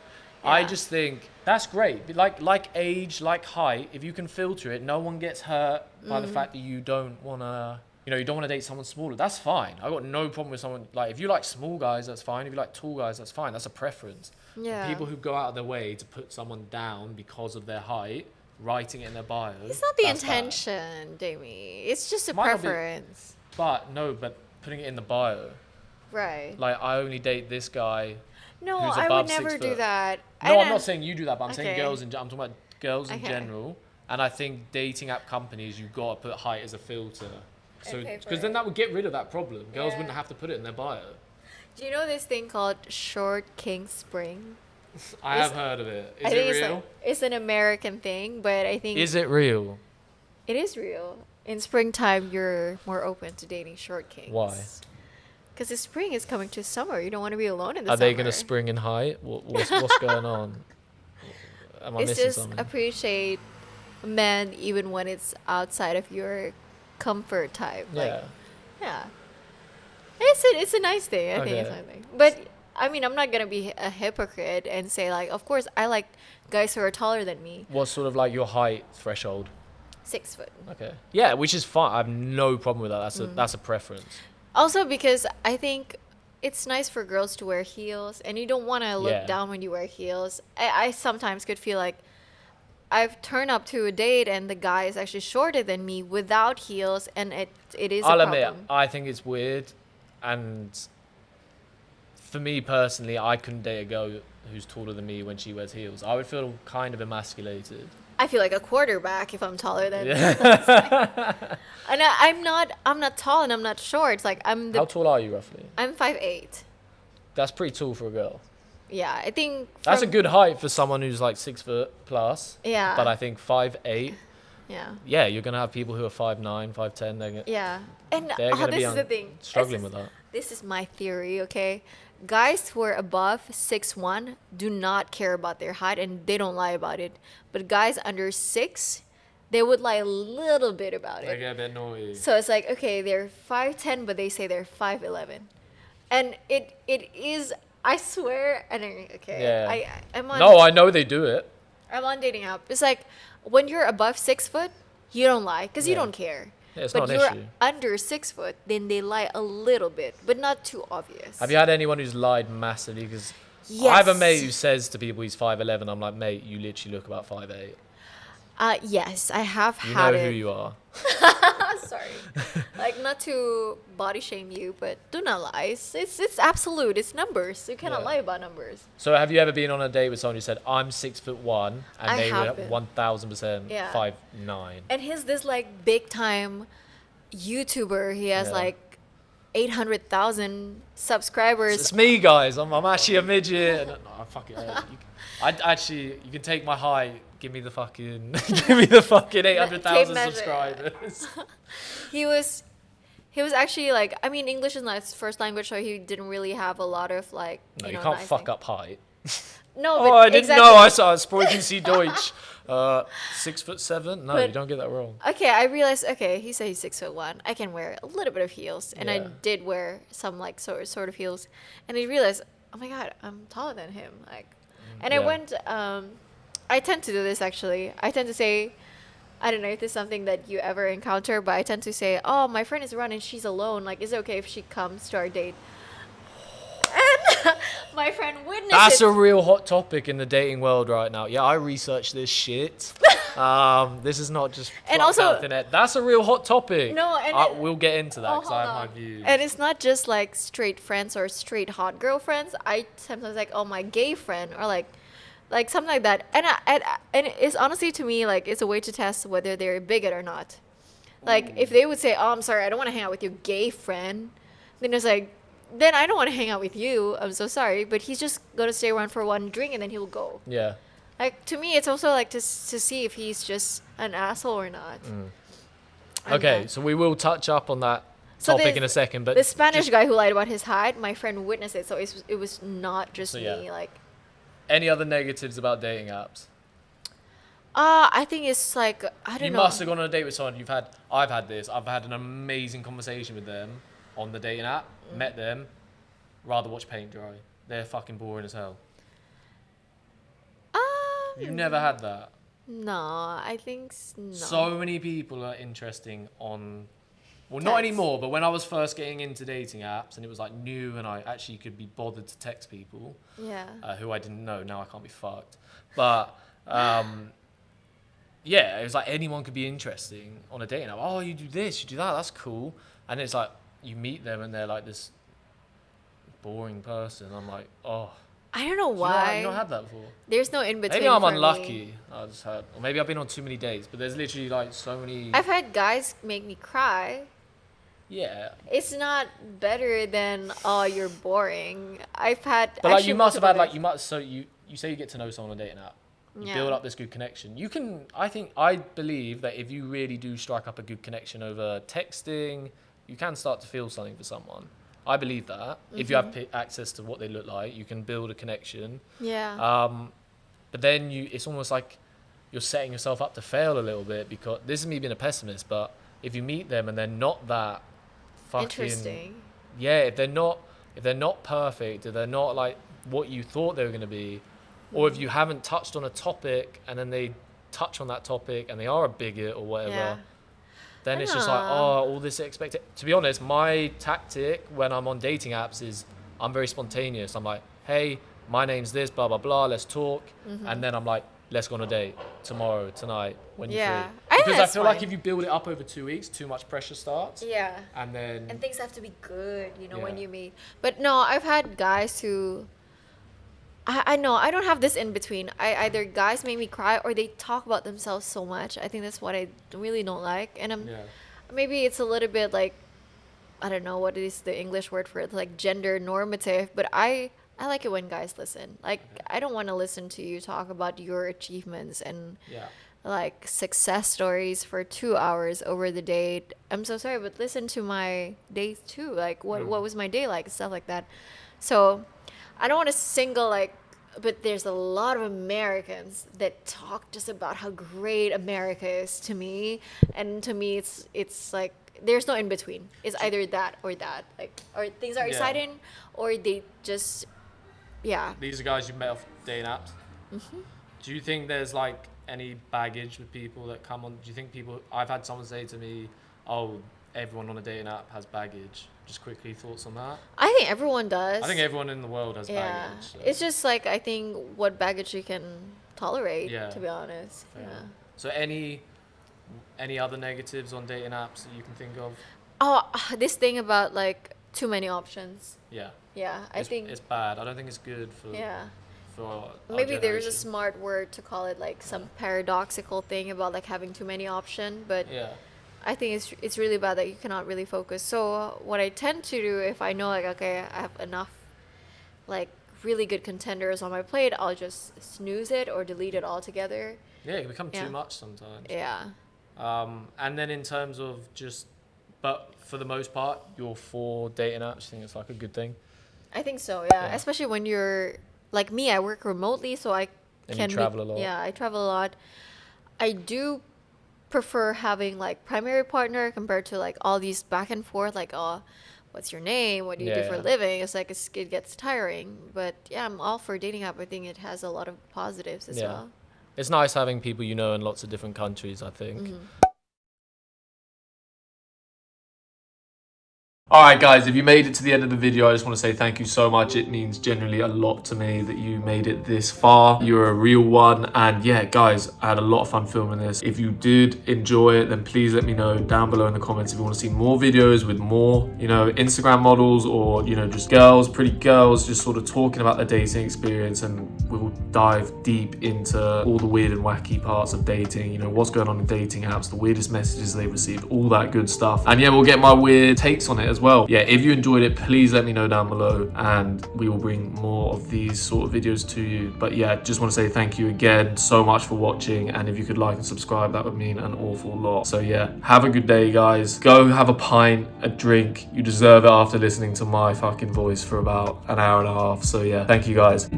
I Yeah. just think that's great. But like age, like height, if you can filter it, no one gets hurt by the fact that you don't wanna, you don't wanna date someone smaller. That's fine. I got no problem with someone like if you like small guys, that's fine. If you like tall guys, that's fine. That's a preference. Yeah. People who go out of their way to put someone down because of their height, writing it in their bio. It's not the that's bad. intention, Jamie. It's just a Might not be- preference. But putting it in the bio, Right. like I only date this guy. No, who's I above would never 6 do foot. that. No, And I'm not saying you do that, but I'm saying Okay. girls I'm talking about girls in Okay. general. And I think dating app companies, you've got to put height as a filter. So, And pay for because then it. that would get rid of that problem. Girls Yeah. wouldn't have to put it in their bio. Do you know this thing called short king spring? I have heard of it. Is I it think real? it's an American thing, but I think Is it real? it is real. In springtime, you're more open to dating short kings. Why? Because the spring is coming to summer. You don't want to be alone in the Are summer. they going to spring in height? What's going on? Am I It's missing just something? appreciate men even when it's outside of your comfort type. Yeah. Like, yeah. It's a nice thing. I think it's a Okay. nice thing. But I mean, I'm not gonna be a hypocrite and say like, of course, I like guys who are taller than me, What's sort of like your height threshold? 6 foot. Okay. Yeah, which is fine. I have no problem with that. Mm. That's a preference. Also, because I think it's nice for girls to wear heels, and you don't want to look Yeah. down when you wear heels. I sometimes could feel like I've turned up to a date and the guy is actually shorter than me without heels, and it is I'll a admit, problem. I think it's weird, and for me personally, I couldn't date a girl who's taller than me when she wears heels. I would feel kind of emasculated. I feel like a quarterback if I'm taller than. Yeah. And I'm not tall and I'm not short. It's like How tall are you roughly? I'm 5'8". That's pretty tall for a girl. Yeah, I think That's a from- good height for someone who's like 6 foot plus. Yeah. But I think 5'8". Yeah. Yeah, you're gonna have people who are 5'9", 5'10". They're gonna, Yeah. And they're gonna this be is the thing. struggling with that. This is my theory, okay? Guys who are above 6'1" do not care about their height and they don't lie about it. But guys under 6, they would lie a little bit about They it. get a bit naughty. So it's like, okay, they're 5'10", but they say they're 5'11". And it is, I swear, and okay, Yeah. I'm on No, I know they do it. I'm on dating app. It's like when you're above 6 foot, you don't lie because you Yeah. don't care. Yeah, it's but not an you're issue. under 6 foot, then they lie a little bit, but not too obvious. Have you had anyone who's lied massively? Because Yes. I have a mate who says to people he's 5'11". I'm like, mate, you literally look about 5'8". Yes, I have You had know it. who you are. Sorry, like not to body shame you, but do not lie. It's absolute. It's numbers. You cannot Yeah. lie about numbers. So have you ever been on a date with someone who said, I'm 6'1", and I they were have been. 1000% Yeah. 5'9"? And he's this like big time YouTuber. He has Yeah. like 800,000 subscribers. It's me, guys. I'm actually a midget. And, no, fuck it. You can take my height. Give me the fucking 800,000 measure. subscribers. He was actually like, I mean, English is not his first language, so he didn't really have a lot of like. No, you know, can't nice fuck things. up height. No, Oh, but I didn't exactly. know. I saw Sprechen Sie Deutsch. 6'7". No, But- you don't get that wrong. Okay, I realized. Okay, he said he's 6'1". I can wear a little bit of heels, and I Yeah. did wear some like sort of heels, and I realized, oh my god, I'm taller than him. Like, and I Yeah. went. I tend to do this actually. I tend to say, I don't know if this is something that you ever encounter, but I tend to say, oh, my friend is around and she's alone. Like, is it okay if she comes to our date? And my friend witnessed That's it. a real hot topic in the dating world right now. Yeah, I researched this shit. This is not just And plucked also- out the net. That's a real hot topic. No, and we'll get into that Oh, because I hold have on. my views. And it's not just like straight friends or straight hot girlfriends. I sometimes like, oh, my gay friend, or like something like that. And it's honestly to me like it's a way to test whether they're a bigot or not. Like if they would say, oh, I'm sorry, I don't want to hang out with your gay friend, then it's like, then I don't want to hang out with you. I'm so sorry, but he's just gonna stay around for one drink and then he'll go. Yeah. Like to me, it's also like to see if he's just an asshole or not. And, Okay, so we will touch up on that So topic the- in a second. But the Spanish just guy who lied about his height, my friend witnessed it, so it was not just So, yeah. me. Like, any other negatives about dating apps? I think it's like, I don't You know. must have gone on a date with someone I've had this. I've had an amazing conversation with them on the dating app, met them, rather watch paint dry. They're fucking boring as hell. You've never had that? No, I think no. So many people are interesting on, well, not Text. anymore, but when I was first getting into dating apps and it was like new and I actually could be bothered to text people Yeah. who I didn't know, now I can't be fucked. But yeah, it was like anyone could be interesting on a dating app. Oh, you do this, you do that, that's cool. And it's like you meet them and they're like this boring person. I'm like, oh. I don't know You why. not had that before. There's no in between. Maybe I'm for me. unlucky. I just had, or maybe I've been on too many dates. But there's literally like so many. I've had guys make me cry. Yeah, It's not better than oh you're boring. I've had. but like actually you must have had multiple like you must. So you say you get to know someone on a dating app. You Yeah. build up this good connection. You can. I believe that if you really do strike up a good connection over texting, you can start to feel something for someone. I believe that if you have access to what they look like, you can build a connection. Yeah. But then it's almost like you're setting yourself up to fail a little bit because this is me being a pessimist. But if you meet them and they're not that fucking Interesting. yeah, if they're not perfect, if they're not like what you thought they were going to be, or if you haven't touched on a topic and then they touch on that topic and they are a bigot or whatever. Yeah. Then it's just like, oh, all this expected. To be honest, my tactic when I'm on dating apps is I'm very spontaneous. I'm like, hey, my name's this, blah, blah, blah, let's talk. And then I'm like, let's go on a date tomorrow, tonight, when you're Yeah. free. I think Because I that's feel like fine. if you build it up over 2 weeks, too much pressure starts. Yeah. And then, And things have to be good, when Yeah. you meet. But no, I've had guys who. I know I don't have this in between. Either guys make me cry or they talk about themselves so much. I think that's what I really don't like. And yeah. maybe it's a little bit like, I don't know what is the English word for it, like gender normative. But I like it when guys listen. Like I don't want to listen to you talk about your achievements and Yeah. like success stories for 2 hours over the date. I'm so sorry, but listen to my days too. Like what was my day like, stuff like that. So I don't want to single like, but there's a lot of Americans that talk just about how great America is to me, and to me it's like there's no in between. It's either that, like or things are Yeah. exciting, or they just These are guys you met off dating apps. Do you think there's like any baggage with people that come on? Do you think I've had someone say to me, oh, everyone on a dating app has baggage. Just quickly, thoughts on that? I think everyone does. I think everyone in the world has baggage. So. It's just like I think what baggage you can tolerate, Yeah. to be honest. Fair. Yeah. So any other negatives on dating apps that you can think of? Oh, this thing about like too many options. Yeah. Yeah, I think it's bad. I don't think it's good for yeah. for our Maybe there's a generation. smart word to call it like some paradoxical thing about like having too many options, but Yeah. I think it's really bad that you cannot really focus. So what I tend to do if I know like okay, I have enough like really good contenders on my plate, I'll just snooze it or delete it altogether. Yeah, it can become Yeah. too much sometimes. Yeah. And then in terms of but for the most part, you're for dating apps. You think it's like a good thing? I think so, yeah. Yeah. Especially when you're like me, I work remotely, so I And can you travel a lot. Yeah, I travel a lot. I do prefer having like primary partner compared to like all these back and forth, like oh, what's your name? What do you do for a Yeah. living? It's like it gets tiring. But yeah, I'm all for dating app. I think it has a lot of positives as Yeah. well. It's nice having people you know in lots of different countries, I think. Mm-hmm. Alright guys, if you made it to the end of the video, I just want to say thank you so much. It means generally a lot to me that you made it this far. You're a real one. And yeah, guys, I had a lot of fun filming this. If you did enjoy it, then please let me know down below in the comments if you want to see more videos with more, Instagram models or, just girls, pretty girls, just sort of talking about their dating experience, and we'll dive deep into all the weird and wacky parts of dating, what's going on in dating apps, the weirdest messages they've received, all that good stuff. And yeah, we'll get my weird takes on it as well. Yeah, if you enjoyed it, please let me know down below and we will bring more of these sort of videos to you. But yeah, just want to say thank you again so much for watching, and if you could like and subscribe, that would mean an awful lot. So yeah, have a good day guys. Go have a pint, a drink. You deserve it after listening to my fucking voice for about an hour and a half. So yeah, thank you guys.